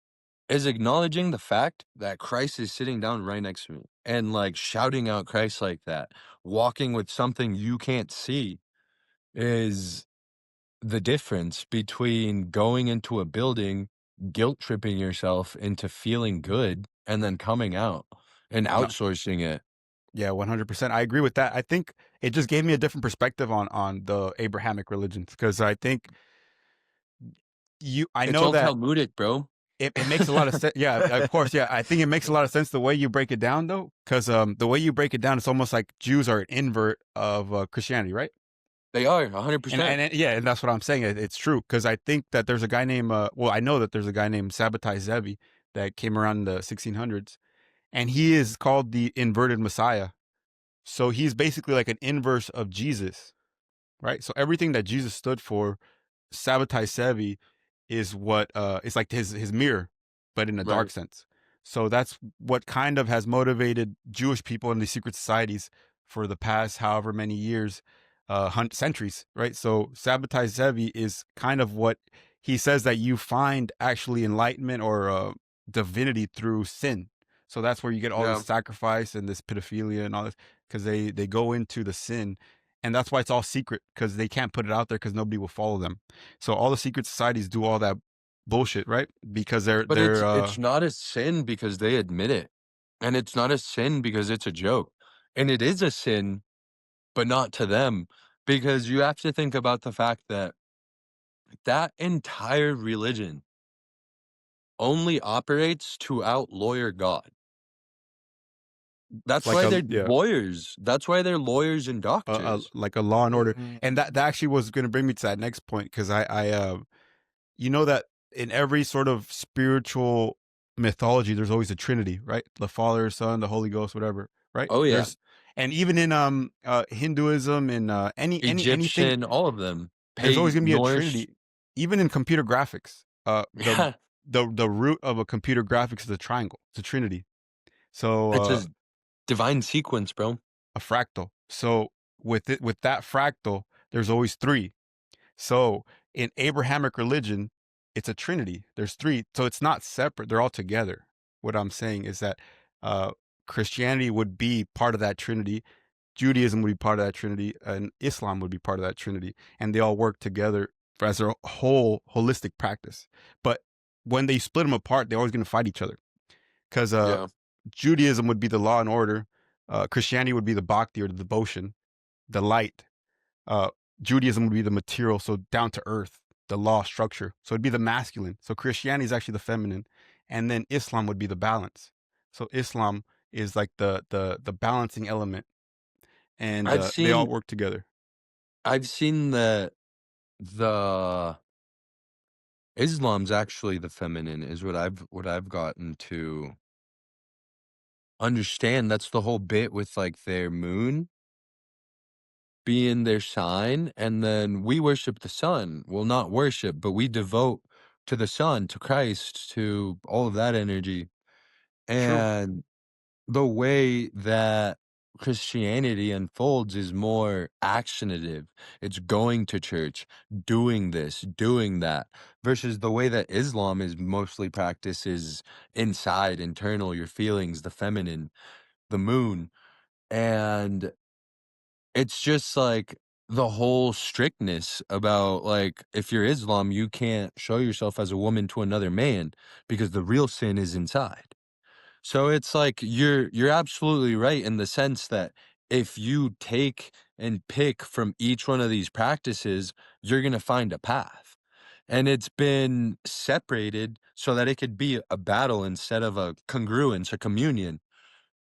is acknowledging the fact that Christ is sitting down right next to me and like shouting out Christ like that, walking with something you can't see is the difference between going into a building, guilt tripping yourself into feeling good, and then coming out and no. outsourcing it. Yeah, 100%. I agree with that. I think it just gave me a different perspective on the Abrahamic religions because I think I It's know all that Talmudic, bro. it makes a lot of sense. Yeah, of course. Yeah, I think it makes a lot of sense the way you break it down, though, because the way you break it down, it's almost like Jews are an invert of Christianity, right? They are And 100%. yeah, and that's what I'm saying. It's true because I think that there's a guy named well, I know that there's a guy named Sabbatai Zevi that came around in the 1600s, and he is called the inverted Messiah. So he's basically like an inverse of Jesus, right? So everything that Jesus stood for, Sabbatai Sevi is what it's like his mirror, but in a dark Right. sense. So that's what kind of has motivated Jewish people in these secret societies for the past however many years, centuries, right? So Sabbatai Zevi is kind of what he says that you find actually enlightenment or divinity through sin. So that's where you get all this Yeah. sacrifice and this pedophilia and all this because they go into the sin and that's why it's all secret, because they can't put it out there because nobody will follow them. So all the secret societies do all that bullshit, right? Because But it's not a sin because they admit it. And it's not a sin because it's a joke. And it is a sin, but not to them. Because you have to think about the fact that that entire religion only operates to out-lawyer God. That's like why a they're yeah, lawyers. That's why they're lawyers and doctors. like a Law and Order, and that actually was going to bring me to that next point, because you know that in every sort of spiritual mythology, there's always a Trinity, right? The Father, Son, the Holy Ghost, whatever, right? Oh, yeah. There's, and even in Hinduism and anything, Egyptian, all of them. there's always going to be a Norse. Trinity. Even in computer graphics, Yeah. the root of a computer graphics is a triangle. It's a Trinity. So It's a divine sequence, bro. a fractal. So with that fractal, there's always three. So in Abrahamic religion, it's a Trinity. There's three. So it's not separate. They're all together. What I'm saying is that Christianity would be part of that Trinity. Judaism would be part of that Trinity, and Islam would be part of that Trinity. And they all work together as a whole holistic practice. But when they split them apart, they're always going to fight each other. Because Yeah. Judaism would be the law and order. Christianity would be the bhakti, or the devotion, the light. Judaism would be the material, so down to earth, the law structure. So it'd be the masculine. So Christianity is actually the feminine, and then Islam would be the balance. So Islam is like the balancing element, and they all work together. I've seen that the Islam's actually the feminine is what I've gotten to understand. That's the whole bit with like their moon being their sign, and then we worship the sun. Well, not worship, but we devote to the sun, to Christ, to all of that energy. True. And the way that Christianity unfolds is more actionative. It's going to church, doing this, doing that, versus the way that Islam is mostly practiced is inside, internal, your feelings, the feminine, the moon. And it's just like the whole strictness about like if you're Islam, you can't show yourself as a woman to another man because the real sin is inside. So it's like you're absolutely right in the sense that if you take and pick from each one of these practices, you're going to find a path. And it's been separated so that it could be a battle instead of a congruence, a communion.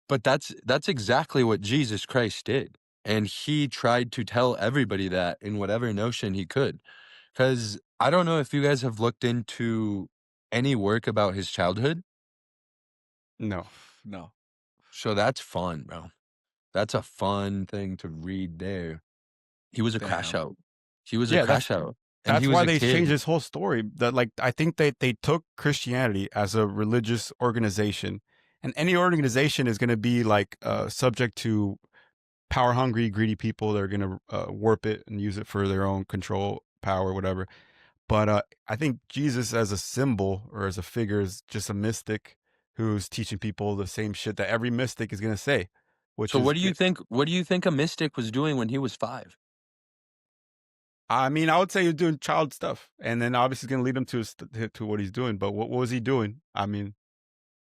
But that's exactly what Jesus Christ did. And he tried to tell everybody that in whatever notion he could. Cuz I don't know if you guys have looked into any work about his childhood. No. So that's fun, bro. That's a fun thing to read there. He was a crash Damn. out. He was a Yeah, crash out. And that's he was why a they changed kid. this whole story. That, like, I think they took Christianity as a religious organization, and any organization is going to be like subject to power hungry, greedy people that are going to warp it and use it for their own control, power, whatever. But I think Jesus as a symbol or as a figure is just a mystic who's teaching people the same shit that every mystic is going to say, which So is, what do you think a mystic was doing when he was 5? I mean, I would say he's doing child stuff, and then obviously it's going to lead him to what he's doing. But what was he doing? I mean,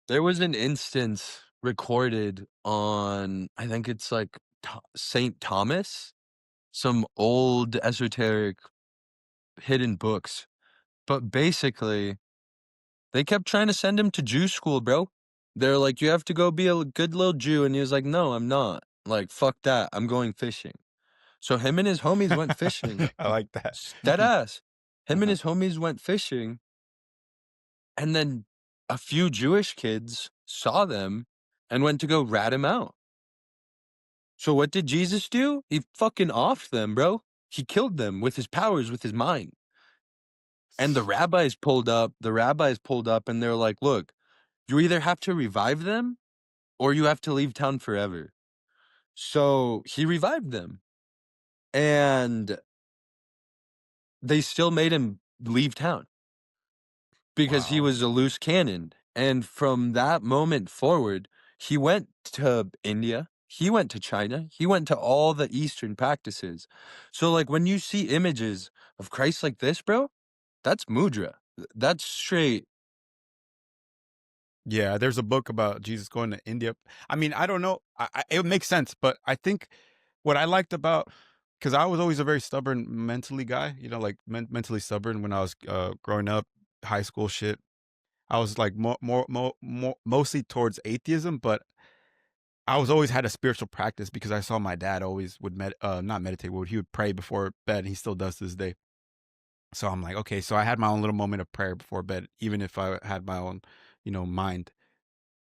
There was an instance recorded on, I think it's like St. Thomas, some old esoteric hidden books. But basically, they kept trying to send him to Jew school, bro. They're like, you have to go be a good little Jew. And he was like, no, I'm not. Like, fuck that. I'm going fishing. So him and his homies went fishing. I like that. Dead ass. Him and Uh-huh. his homies went fishing. And then a few Jewish kids saw them and went to go rat him out. So what did Jesus do? He fucking offed them, bro. He killed them with his powers, with his mind. And the rabbis pulled up, and they're like, look, you either have to revive them or you have to leave town forever. So he revived them. And they still made him leave town because he Wow. was a loose cannon. And from that moment forward, he went to India. He went to China. He went to all the Eastern practices. So, like, when you see images of Christ like this, bro, that's mudra. That's straight. Yeah, there's a book about Jesus going to India. I mean, I don't know. It makes sense, but I think what I liked about, because I was always a very stubborn mentally guy, you know, like mentally stubborn when I was growing up, high school shit. I was like mostly towards atheism, but I was always had a spiritual practice because I saw my dad always would not meditate, but he would pray before bed. And he still does to this day. So I'm like, okay, so I had my own little moment of prayer before bed, even if I had my own, mind.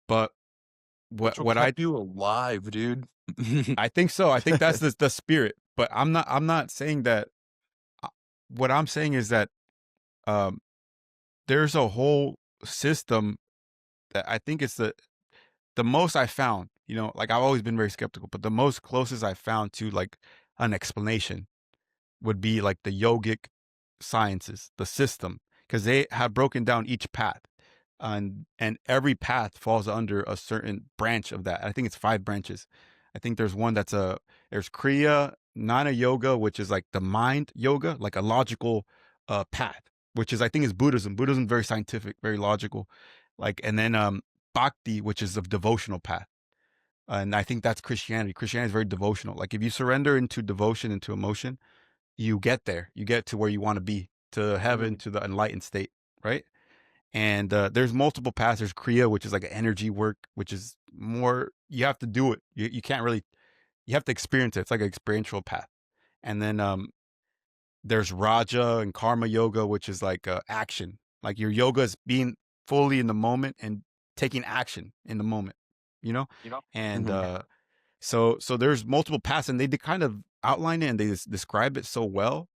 But That's what what I kept you alive, dude. I think so. I think that's the spirit. But I'm not saying that. What I'm saying is that um, there's a whole system that I think it's the most I found. Like I've always been very skeptical, but the most closest I found to like an explanation would be like the yogic sciences, the system, because they have broken down each path, and every path falls under a certain branch of that. I think it's 5 branches. I think there's one there's Kriya Jnana Yoga, which is like the mind yoga, like a logical path, which is I think is Buddhism. Buddhism very scientific, very logical, like, and then Bhakti, which is a devotional path. And I think that's Christianity. Christianity is very devotional. Like if you surrender into devotion, into emotion, you get there. You get to where you want to be, to heaven, to the enlightened state, right? And there's multiple paths. There's Kriya, which is like an energy work, which is more, you have to do it. You can't really, you have to experience it. It's like an experiential path. And then there's Raja and Karma Yoga, which is like action. Like your yoga is being fully in the moment and taking action in the moment, you know? And so there's multiple paths, and they kind of outline it and they describe it so well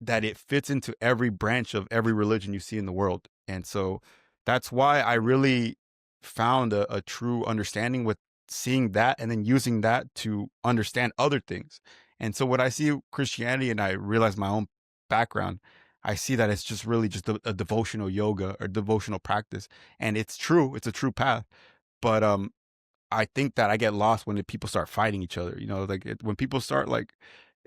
that it fits into every branch of every religion you see in the world. And so that's why I really found a true understanding with seeing that and then using that to understand other things. And so when I see Christianity and I realize my own background, I see that it's just really just a devotional yoga or devotional practice. And it's true, it's a true path. But I think that I get lost when the people start fighting each other. Like when people start like,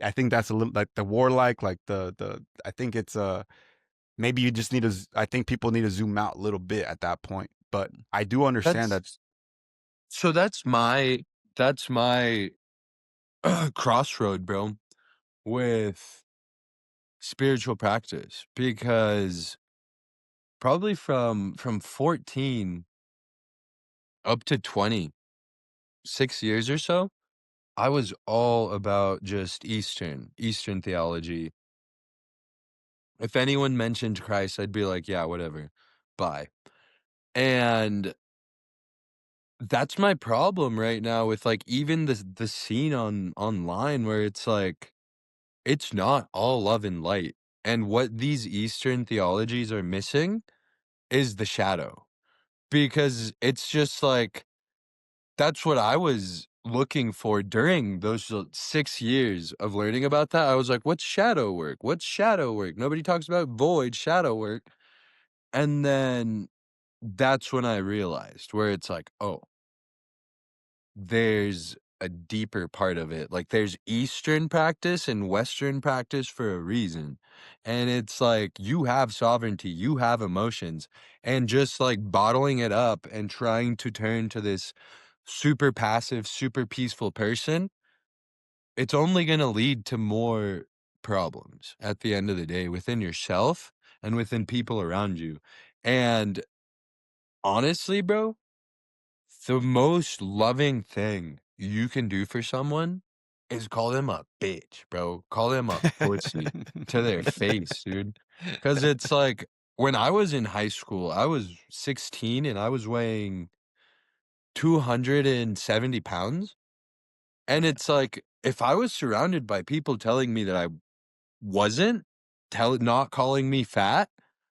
I think that's a little like the warlike, like the. I think it's maybe you just need to. I think people need to zoom out a little bit at that point. But I do understand that. So that's my crossroad, bro, with spiritual practice, because probably from 14 up to 20, 6 years or so, I was all about just Eastern theology. If anyone mentioned Christ, I'd be like, yeah, whatever. Bye. And that's my problem right now with like even the scene online, where it's like it's not all love and light. And what these Eastern theologies are missing is the shadow. Because it's just like that's what I was looking for during those 6 years of learning about that. I was like, what's shadow work? What's shadow work? Nobody talks about void shadow work. And then that's when I realized, where it's like, oh, there's a deeper part of it. Like there's Eastern practice and Western practice for a reason. And it's like you have sovereignty, you have emotions, and just like bottling it up and trying to turn to this super passive, super peaceful person, it's only going to lead to more problems at the end of the day within yourself and within people around you. And honestly, bro, the most loving thing you can do for someone is call them a bitch, bro. Call them a pussy to their face, dude. Because it's like when I was in high school, I was 16 and I was weighing 270 pounds. And it's like if I was surrounded by people telling me that I wasn't, not calling me fat,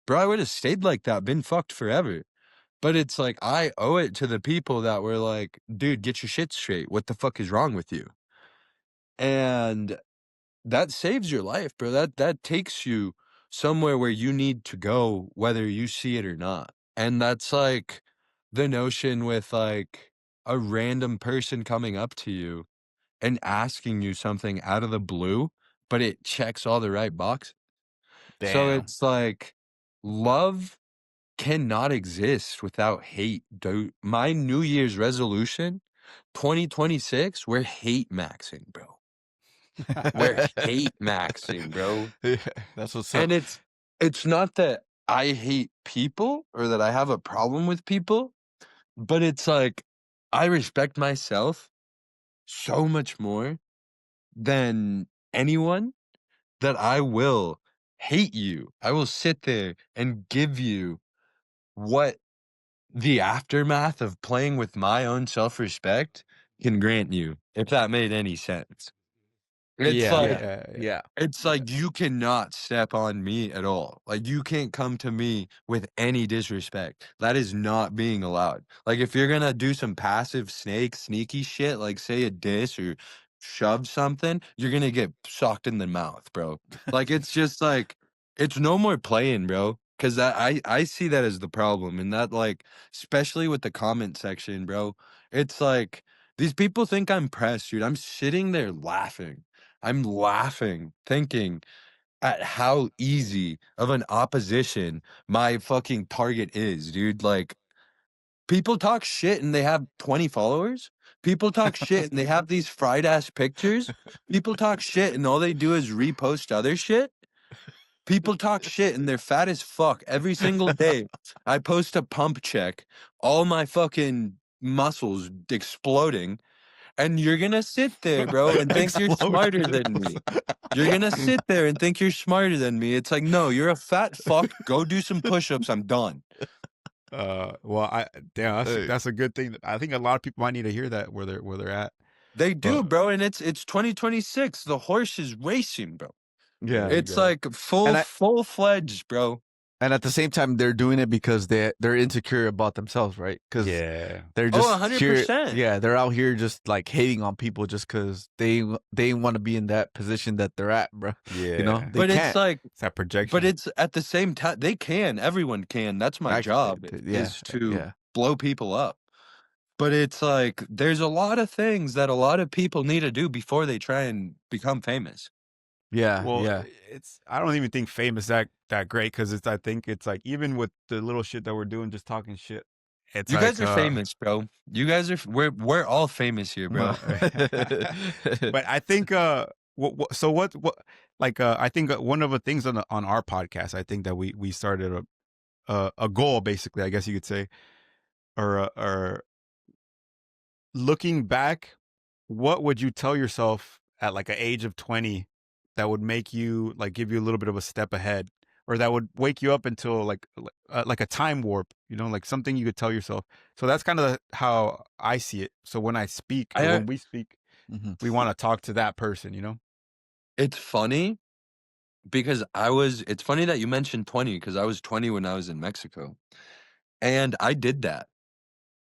bro, I would have stayed like that, been fucked forever. But it's like, I owe it to the people that were like, dude, get your shit straight. What the fuck is wrong with you? And that saves your life, bro. That takes you somewhere where you need to go, whether you see it or not. And that's like the notion with like a random person coming up to you and asking you something out of the blue, but it checks all the right boxes. So Damn. it's like love cannot exist without hate, dude. My New Year's resolution, 2026, we're hate maxing, bro. We're hate maxing, bro. Yeah, that's what's up. And it's not that I hate people or that I have a problem with people, but it's like I respect myself so much more than anyone that I will hate you. I will sit there and give you what the aftermath of playing with my own self-respect can grant you, if that made any sense. It's Yeah, like yeah, yeah. Yeah. it's like you cannot step on me at all. Like you can't come to me with any disrespect. That is not being allowed. Like if you're gonna do some passive sneaky shit, like say a diss or shove something, you're gonna get socked in the mouth, bro. Like it's just like it's no more playing, bro. Cause I see that as the problem. And that like especially with the comment section, bro, it's like these people think I'm pressed, dude. I'm sitting there laughing. I'm laughing, thinking at how easy of an opposition my fucking target is, dude. Like, people talk shit and they have 20 followers. People talk shit and they have these fried ass pictures. People talk shit and all they do is repost other shit. People talk shit and they're fat as fuck every single day. I post a pump check, all my fucking muscles exploding. And you're gonna sit there, bro, and think you're smarter than me. You're gonna sit there and think you're smarter than me. It's like, no, you're a fat fuck. Go do some push-ups. I'm done. Well, damn, Hey. that's a good thing. I think a lot of people might need to hear that where they're at. They do, But bro, and it's 2026. The horse is racing, bro. Yeah. there you It's go. like And I- full-fledged, bro. And at the same time, they're doing it because they're insecure about themselves, right? Because Yeah. they're Oh, just here. 100%. Yeah, they're out here just like hating on people just because they want to be in that position that they're at, bro. Yeah. You know, they But can't. it's like, It's that projection. but it's at the same time, they can. Everyone can. That's my job, is to blow people up. But it's like, there's a lot of things that a lot of people need to do before they try and become famous. Yeah, Well, yeah. I don't even think fame is that great because I think it's like even with the little shit that we're doing, just talking shit. It's You like, guys are famous, bro. You guys are, we're all famous here, bro. But I think I think one of the things on our podcast, I think that we started a goal, basically, I guess you could say, or looking back, what would you tell yourself at like an age of 20 that would make you like give you a little bit of a step ahead, or that would wake you up until like a time warp, you know, like something you could tell yourself. So that's kind of how I see it. So when I speak, or when we speak, we want to talk to that person, you know? It's funny because it's funny that you mentioned 20 because I was 20 when I was in Mexico. And I did that.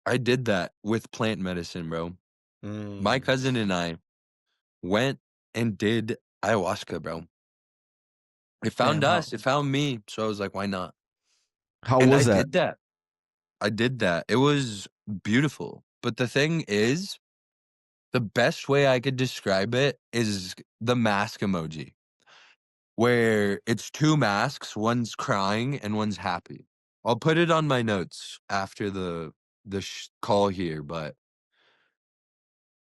I did that with plant medicine, bro. My cousin and I went and did ayahuasca, bro. It found us. It found me. So I was like, why not? How And was I that? did that. I did that. It was beautiful. But the thing is, the best way I could describe it is the mask emoji, where it's two masks, one's crying and one's happy. I'll put it on my notes after the call here, but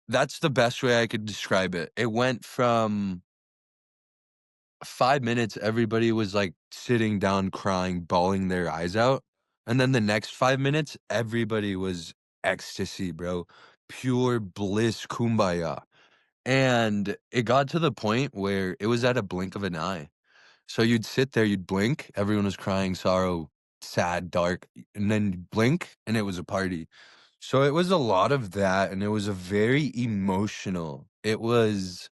that's the best way I could describe it. It went from 5 minutes, everybody was like sitting down, crying, bawling their eyes out. And then the next 5 minutes, everybody was ecstasy, bro. Pure bliss, kumbaya. And it got to the point where it was at a blink of an eye. So you'd sit there, you'd blink, everyone was crying, sorrow, sad, dark, and then you'd blink, and it was a party. So it was a lot of that, and it was a very emotional. It was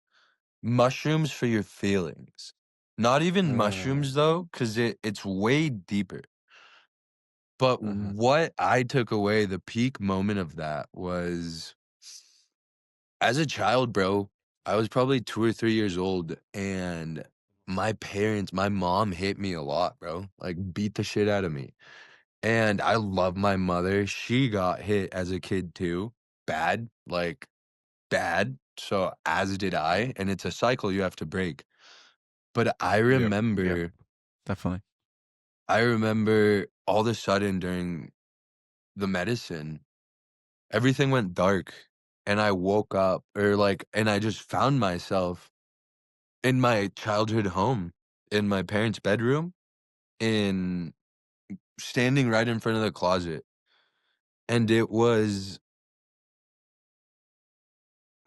mushrooms for your feelings. Not even mushrooms though, because it's way deeper. But what I took away, the peak moment of that was as a child, bro, I was probably 2 or 3 years old, and my mom hit me a lot, bro. Like beat the shit out of me. And I love my mother. She got hit as a kid too. bad, like bad. So as did I, and it's a cycle you have to break. But I remember, definitely. I remember all of a sudden during the medicine, everything went dark, and I woke up, and I just found myself in my childhood home, in my parents' bedroom, in standing right in front of the closet. And it was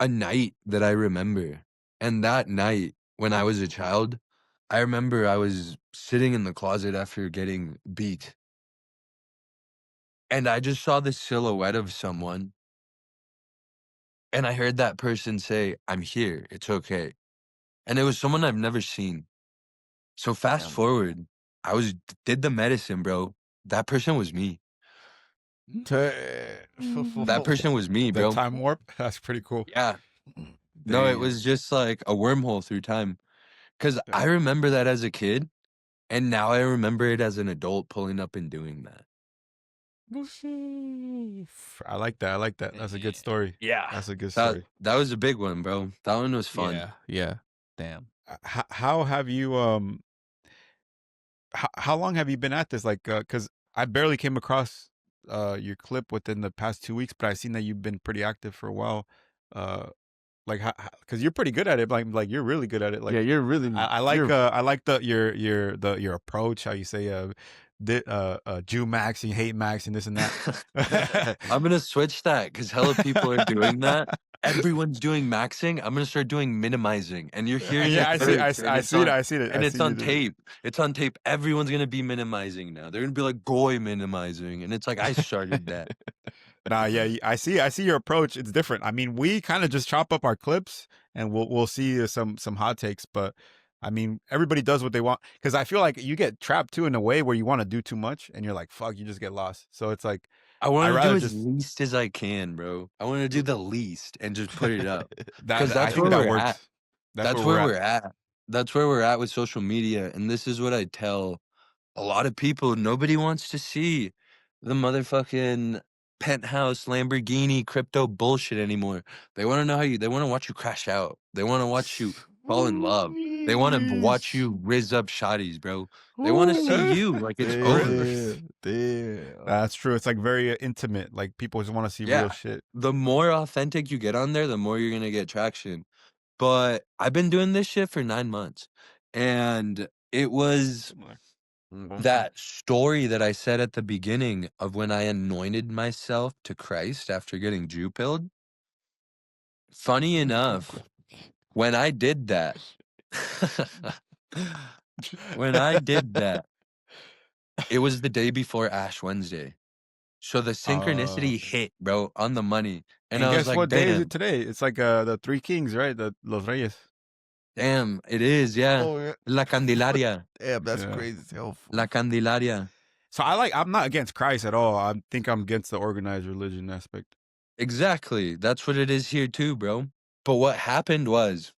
a night that I remember. And that night, when I was a child, I remember I was sitting in the closet after getting beat. And I just saw the silhouette of someone. And I heard that person say, "I'm here. It's okay." And it was someone I've never seen. So fast forward, did the medicine, bro. That person was me. That person was me, The bro. time warp. That's pretty cool. Yeah. No, it was just like a wormhole through time. Because I Damn. remember that as a kid, and now I remember it as an adult pulling up and doing that. I like that. I like that. That's a good story. Yeah. That's a good story. That was a big one, bro. That one was fun. Yeah. Damn. How have you how long have you been at this? Like, because I barely came across your clip within the past 2 weeks, but I've seen that you've been pretty active for a while. Like, because you're pretty good at it. Like you're really good at it. Like, yeah, you're really. I like your approach. How you say Jew Max and hate Max and this and that. I'm gonna switch that because hella people are doing that. Everyone's doing maxing. I'm gonna start doing minimizing, and you're hearing Yeah, it I first, see it. and it's on tape. It's on tape. Everyone's gonna be minimizing now. They're gonna be like goy minimizing, and it's like I started that. Nah, yeah, I see your approach. It's different. I mean, we kind of just chop up our clips and we'll see some hot takes, but I mean, everybody does what they want because I feel like you get trapped too in a way where you want to do too much and you're like, fuck, you just get lost. So it's like I want to do as least as I can, bro. I want to do the least and just put it up because that's where we're at. That's where we're at. That's where we're at with social media, and this is what I tell a lot of people. Nobody wants to see the motherfucking penthouse Lamborghini crypto bullshit anymore. They want to know they want to watch you crash out. They want to watch you fall in love. They want to watch you rizz up shotties, bro. They want to see you like it's over. Damn. That's true. It's like very intimate. Like people just want to see real shit. The more authentic you get on there, the more you're going to get traction. But I've been doing this shit for 9 months, and it was that story that I said at the beginning of when I anointed myself to Christ after getting Jew pilled. Funny enough, when I did that, it was the day before Ash Wednesday. So the synchronicity hit, bro, on the money. And I guess what day is it today? It's like the Three Kings, right? The Los Reyes. Damn, it is, yeah. Oh, yeah. La Candelaria. Damn, that's crazy. La Candelaria. So I'm not against Christ at all. I think I'm against the organized religion aspect. Exactly. That's what it is here too, bro. But what happened was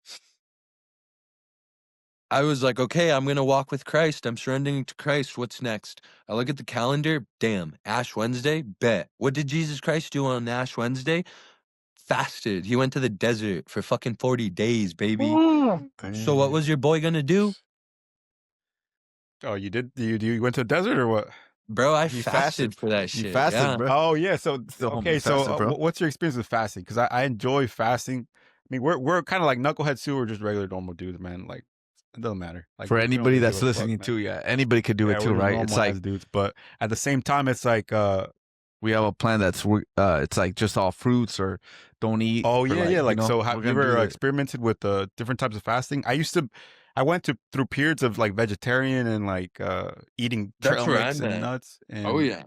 I was like, okay, I'm going to walk with Christ. I'm surrendering to Christ. What's next? I look at the calendar. Damn, Ash Wednesday? Bet. What did Jesus Christ do on Ash Wednesday? Fasted. He went to the desert for fucking 40 days, baby. So what was your boy going to do? Oh, you did? You went to the desert or what? Bro, I fasted for that shit. You fasted, bro. Oh, yeah. So, okay. So what's your experience with fasting? Because I enjoy fasting. I mean, we're kind of like knuckleheads too. We're just regular normal dudes, man. Like, it doesn't matter. Like, for anybody that's listening to, anybody could do it too, right? It's like dudes, but at the same time, it's like we have a plan that's it's like just all fruits or don't eat. Oh yeah. Like, so have you ever experimented with different types of fasting? I went through periods of like vegetarian and like eating trail mix and nuts. And, oh yeah.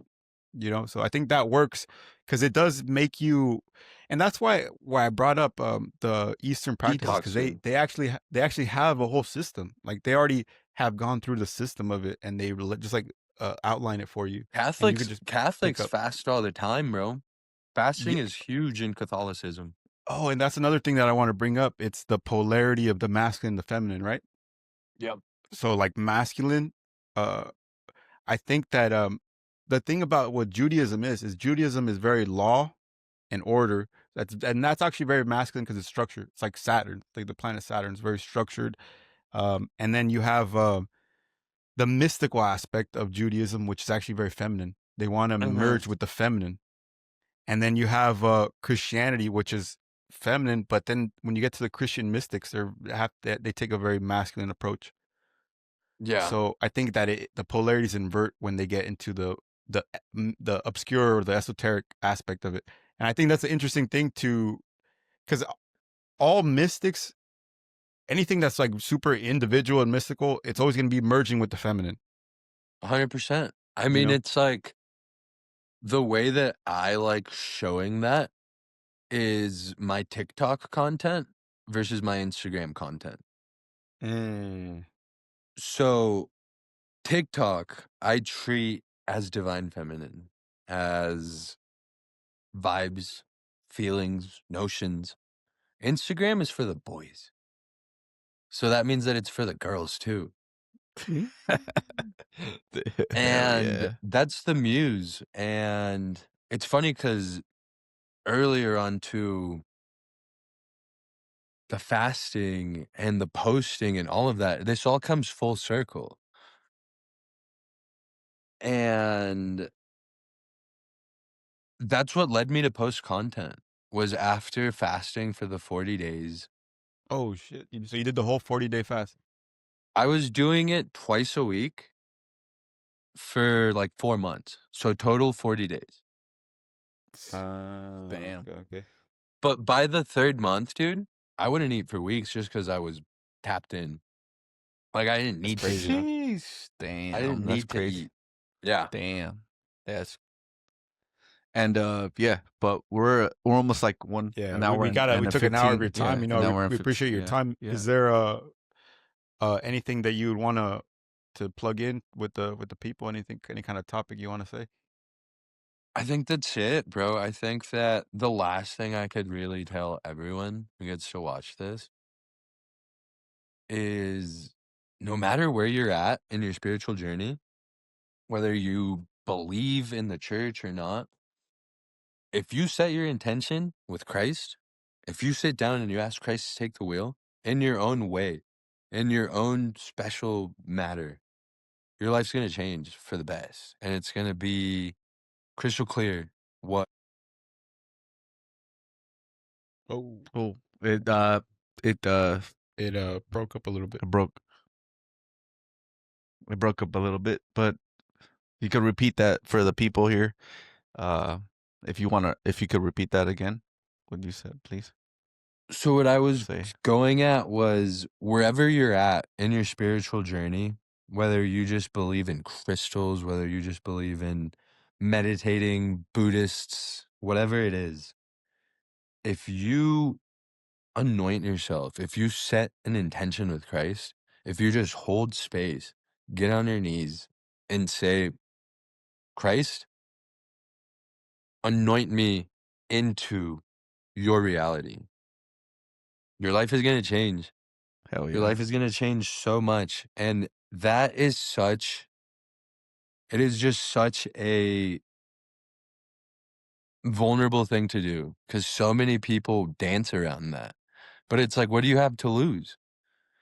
You know, so I think that works because it does make you, and that's why I brought up the Eastern practices, because they actually have a whole system. Like they already have gone through the system of it, and they just like outline it for you. Catholics fast all the time, bro. Fasting is huge in Catholicism. Oh, and that's another thing that I want to bring up. It's the polarity of the masculine and the feminine, right? Yep. So like masculine, I think that the thing about what Judaism is Judaism is very law and order, That's actually very masculine because it's structured. It's like Saturn, like the planet Saturn is very structured. And then you have the mystical aspect of Judaism, which is actually very feminine. They want to merge with the feminine. And then you have Christianity, which is feminine, but then when you get to the Christian mystics, they take a very masculine approach. Yeah. So I think that the polarities invert when they get into the obscure or the esoteric aspect of it. And I think that's an interesting thing because all mystics, anything that's like super individual and mystical, it's always going to be merging with the feminine. 100%. I mean, it's like the way that I like showing that is my TikTok content versus my Instagram content. So TikTok, I treat as divine feminine, as vibes, feelings, notions. Instagram is for the boys. So that means that it's for the girls too. And that's the muse. And it's funny because earlier on to the fasting and the posting and all of that, this all comes full circle. And that's what led me to post content, was after fasting for the 40 days. Oh, shit. So you did the whole 40-day fast? I was doing it twice a week for like 4 months. So total 40 days. Damn. Okay. But by the third month, dude, I wouldn't eat for weeks just because I was tapped in. Like I didn't need to eat. Jeez, damn. I didn't That's need to crazy. eat. Yeah. Damn. That's and yeah, but we're almost like an hour. We took an hour of your time. We appreciate your time. Yeah. Is there anything that you would want to plug in with the people? Any kind of topic you want to say? I think that's it, bro. I think that the last thing I could really tell everyone who gets to watch this is no matter where you're at in your spiritual journey, whether you believe in the church or not, if you set your intention with Christ, if you sit down and you ask Christ to take the wheel in your own way, in your own special matter, your life's going to change for the best. And it's going to be crystal clear what. Oh, it broke up a little bit. It broke up a little bit, but you could repeat that for the people here. If you could repeat that again, what you said, please. So what I was going at was wherever you're at in your spiritual journey, whether you just believe in crystals, whether you just believe in meditating, Buddhists, whatever it is, if you anoint yourself, if you set an intention with Christ, if you just hold space, get on your knees and say, Christ, anoint me into your reality. Your life is going to change. Hell yeah. Your life is going to change so much. And that is it is just such a vulnerable thing to do because so many people dance around that. But it's like, what do you have to lose?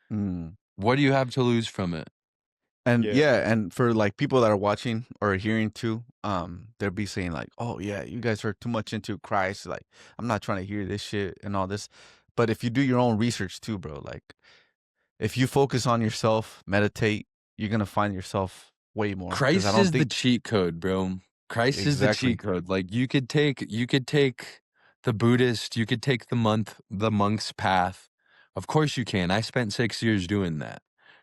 What do you have to lose from it? And and for like people that are watching or hearing too, they'll be saying like, "Oh yeah, you guys are too much into Christ. Like, I'm not trying to hear this shit and all this." But if you do your own research too, bro, like if you focus on yourself, meditate, you're gonna find yourself way more. Christ is the cheat code, bro. Christ is the cheat code. Like you could take the Buddhist, you could take the monk's path. Of course you can. I spent 6 years doing that.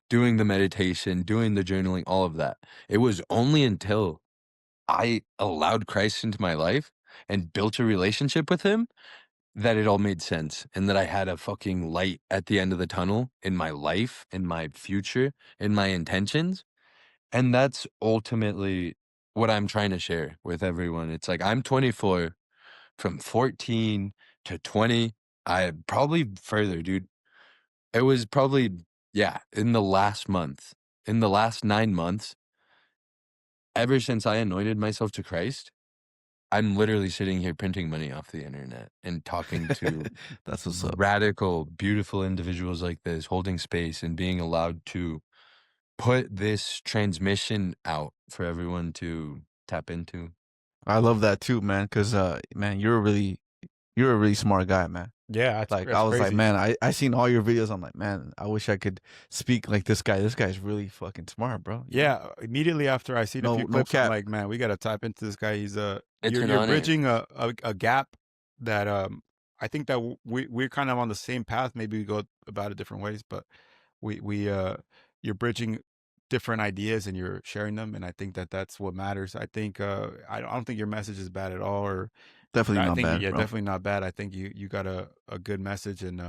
Doing the meditation, doing the journaling, all of that. It was only until I allowed Christ into my life and built a relationship with him that it all made sense and that I had a fucking light at the end of the tunnel in my life, in my future, in my intentions. And that's ultimately what I'm trying to share with everyone. It's like I'm 24, from 14 to 20. I probably further, dude. It was probably, in the last month, in the last 9 months, ever since I anointed myself to Christ, I'm literally sitting here printing money off the internet and talking to That's what's up. radical, beautiful individuals like this, holding space and being allowed to put this transmission out for everyone to tap into. I love that too, man. Cause man, you're a really smart guy, man. Yeah, Like I that's was like, crazy. man, I seen all your videos. I'm like, man, I wish I could speak like this guy. This guy's really fucking smart, bro. You know? Yeah, immediately after I seen a few No clips, I'm cap. like, man, we got to tap into this guy. He's It's an you're honor. bridging a gap that I think that we're kind of on the same path. Maybe we go about it different ways, but we you're bridging different ideas and you're sharing them, and I think that that's what matters. I think I don't think your message is bad at all, or Definitely I not think bad, yeah, bro. definitely not bad. I think you got a good message, and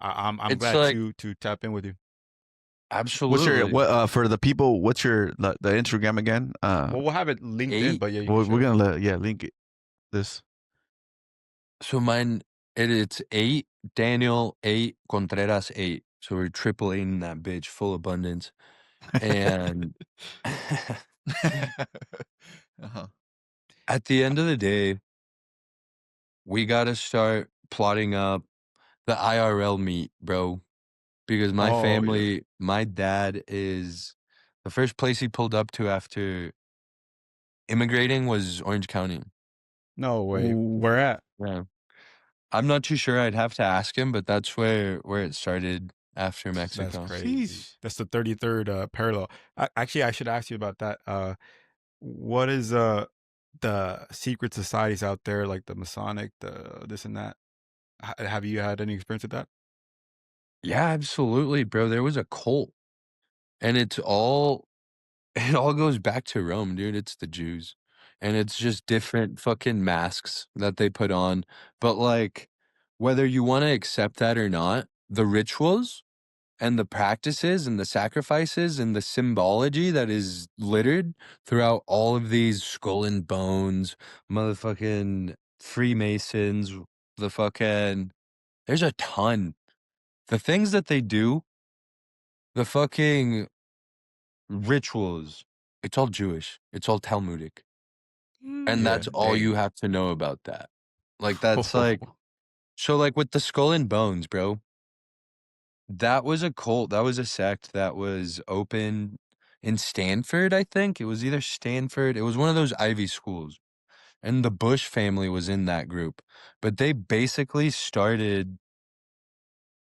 I'm It's glad like, to tap in with you. What's your absolutely. what for the people? What's your the Instagram again? Well, we'll have it linked in, 8. but yeah, you can We're share it. gonna link it, this. So mine, it's 8, Daniel 8, Contreras 8. So we're triple eighting that bitch, full abundance. And Uh-huh. at the end of the day, we got to start plotting up the IRL meet, bro. Because my Oh yeah. family, my dad is the first place he pulled up to after immigrating was Orange County. No way. Ooh. Where at? Yeah. I'm not too sure. I'd have to ask him, but that's where it started after That's Mexico. crazy. Sheesh. That's the 33rd parallel. Actually, I should ask you about that. What is the secret societies out there, like the Masonic, the this and that? Have you had any experience with that? Yeah, absolutely, bro. There was a cult, and it all goes back to Rome, dude. It's the Jews. And it's just different fucking masks that they put on. But like, whether you want to accept that or not, the rituals and the practices and the sacrifices and the symbology that is littered throughout all of these skull and bones, motherfucking Freemasons, the fucking, there's a ton. The things that they do, the fucking rituals, it's all Jewish. It's all Talmudic. And Yeah. that's all you Dang. have to know about that. Like, that's like, so like with the skull and bones, bro, that was a cult. That was a sect that was open in Stanford, I think. It was either Stanford, it was one of those Ivy schools. And the Bush family was in that group. But they basically started,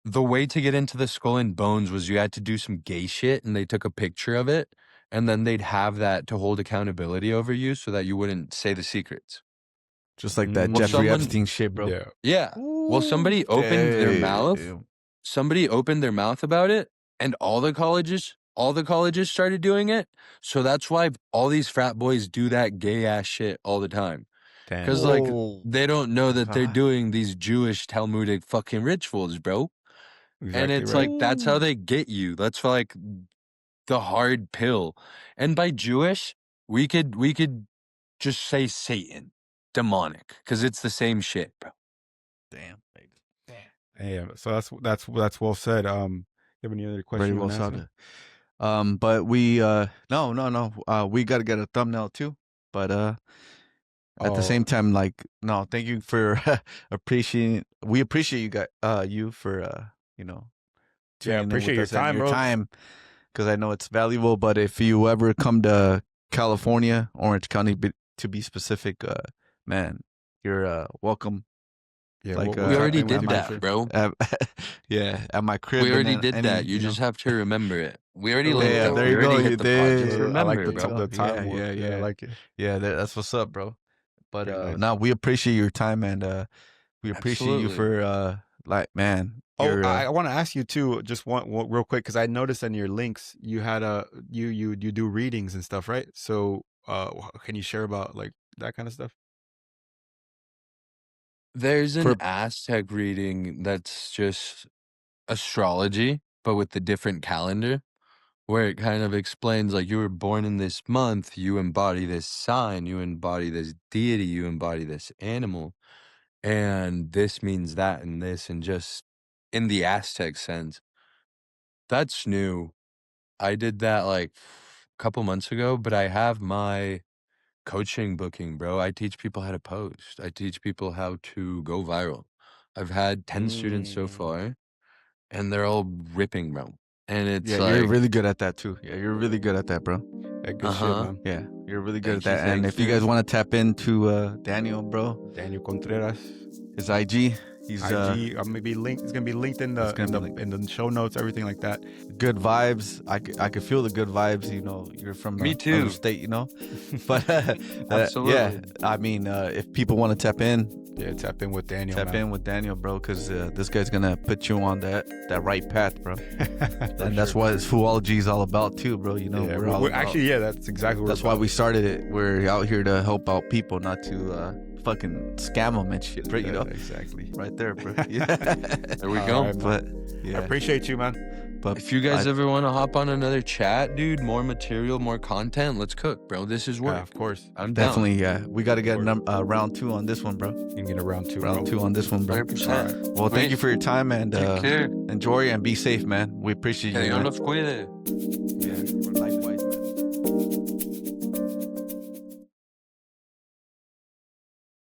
the way to get into the skull and bones was you had to do some gay shit and they took a picture of it. And then they'd have that to hold accountability over you so that you wouldn't say the secrets. Just like that Well, Jeffrey someone, Epstein shit, bro. Yeah. yeah. Well, Ooh, damn. somebody opened their mouth about it, and all the colleges started doing it. So that's why all these frat boys do that gay ass shit all the time. Damn. Cause like Whoa. they don't know that they're Ah, doing these Jewish Talmudic fucking rituals, bro. And Exactly it's right. like that's how ooh. they get you. That's like the hard pill. And by Jewish, we could just say Satan, demonic, because it's the same shit, bro. Damn. Damn. Yeah. So that's well said. You have any other Very question you well want to ask me? said. But we no. We gotta get a thumbnail too. But at the Oh same time, like, no, thank you for we appreciate you guys you for you know, yeah. tuning in Appreciate with your us and time, your bro. time, because I know it's valuable. But if you ever come to California, Orange County to be specific, man, you're welcome. Yeah. Like We'll We tap already in with at did you my for that, sure. bro. at, yeah, at my We crib, and already then did that. any, You just have to remember it. We already yeah, linked yeah, up. there We you go, already you hit the pod. Just did. I like remember, There you bro. the go. Yeah, time warp. yeah, Yeah, I yeah, like it. yeah. That's what's up, bro. But Very nice. no, we appreciate your time, and we appreciate you Absolutely. for like, man, Oh, you're I want to ask you too, just one real quick, because I noticed in your links you had you do readings and stuff, right? So, can you share about like that kind of stuff? There's an for Aztec reading that's just astrology, but with the different calendar, where it kind of explains like you were born in this month, you embody this sign, you embody this deity, you embody this animal, and this means that and this, and just in the Aztec sense. That's new. I did that like a couple months ago, but I have my coaching booking, bro. I teach people how to post. I teach people how to go viral. I've had 10 students so far, and they're all ripping, bro. And it's you're really good at that too. Yeah, you're really good at that, bro. Yeah, good shit, man. Yeah, you're really good Thank at that. you, And thank if you you. guys want to tap into Daniel, bro, Daniel Contreras. his IG, he's IG, maybe linked. It's gonna be linked in the show notes, everything like that. good vibes. I could feel the good vibes. You know, you're from Me too. another state, you know. But Absolutely. yeah, I mean, if people want to tap in, tap in with Daniel. tap in with Daniel, bro, because this guy's gonna put you on that right path, bro. And that's what Foo-ology is all about too, bro. You know, Yeah, we're all we're about, actually, that's exactly what that's why we started it. We're out here to help out people, not to fucking scam them and shit, bro. You know, exactly. right there, bro. Yeah. There we go. Right, But I yeah, appreciate you, man. but If you guys ever want to hop on another chat, dude, more material, more content, let's cook, bro. This is work. Yeah, of course. I'm down. definitely, yeah, we got to get round 2 on this one, bro. You can get a round 2. Round 2 on this one, bro. 100%. Well, thank you for your time and Take care. enjoy and be safe, man. We appreciate Que you, Dios man. los cuide. Yeah.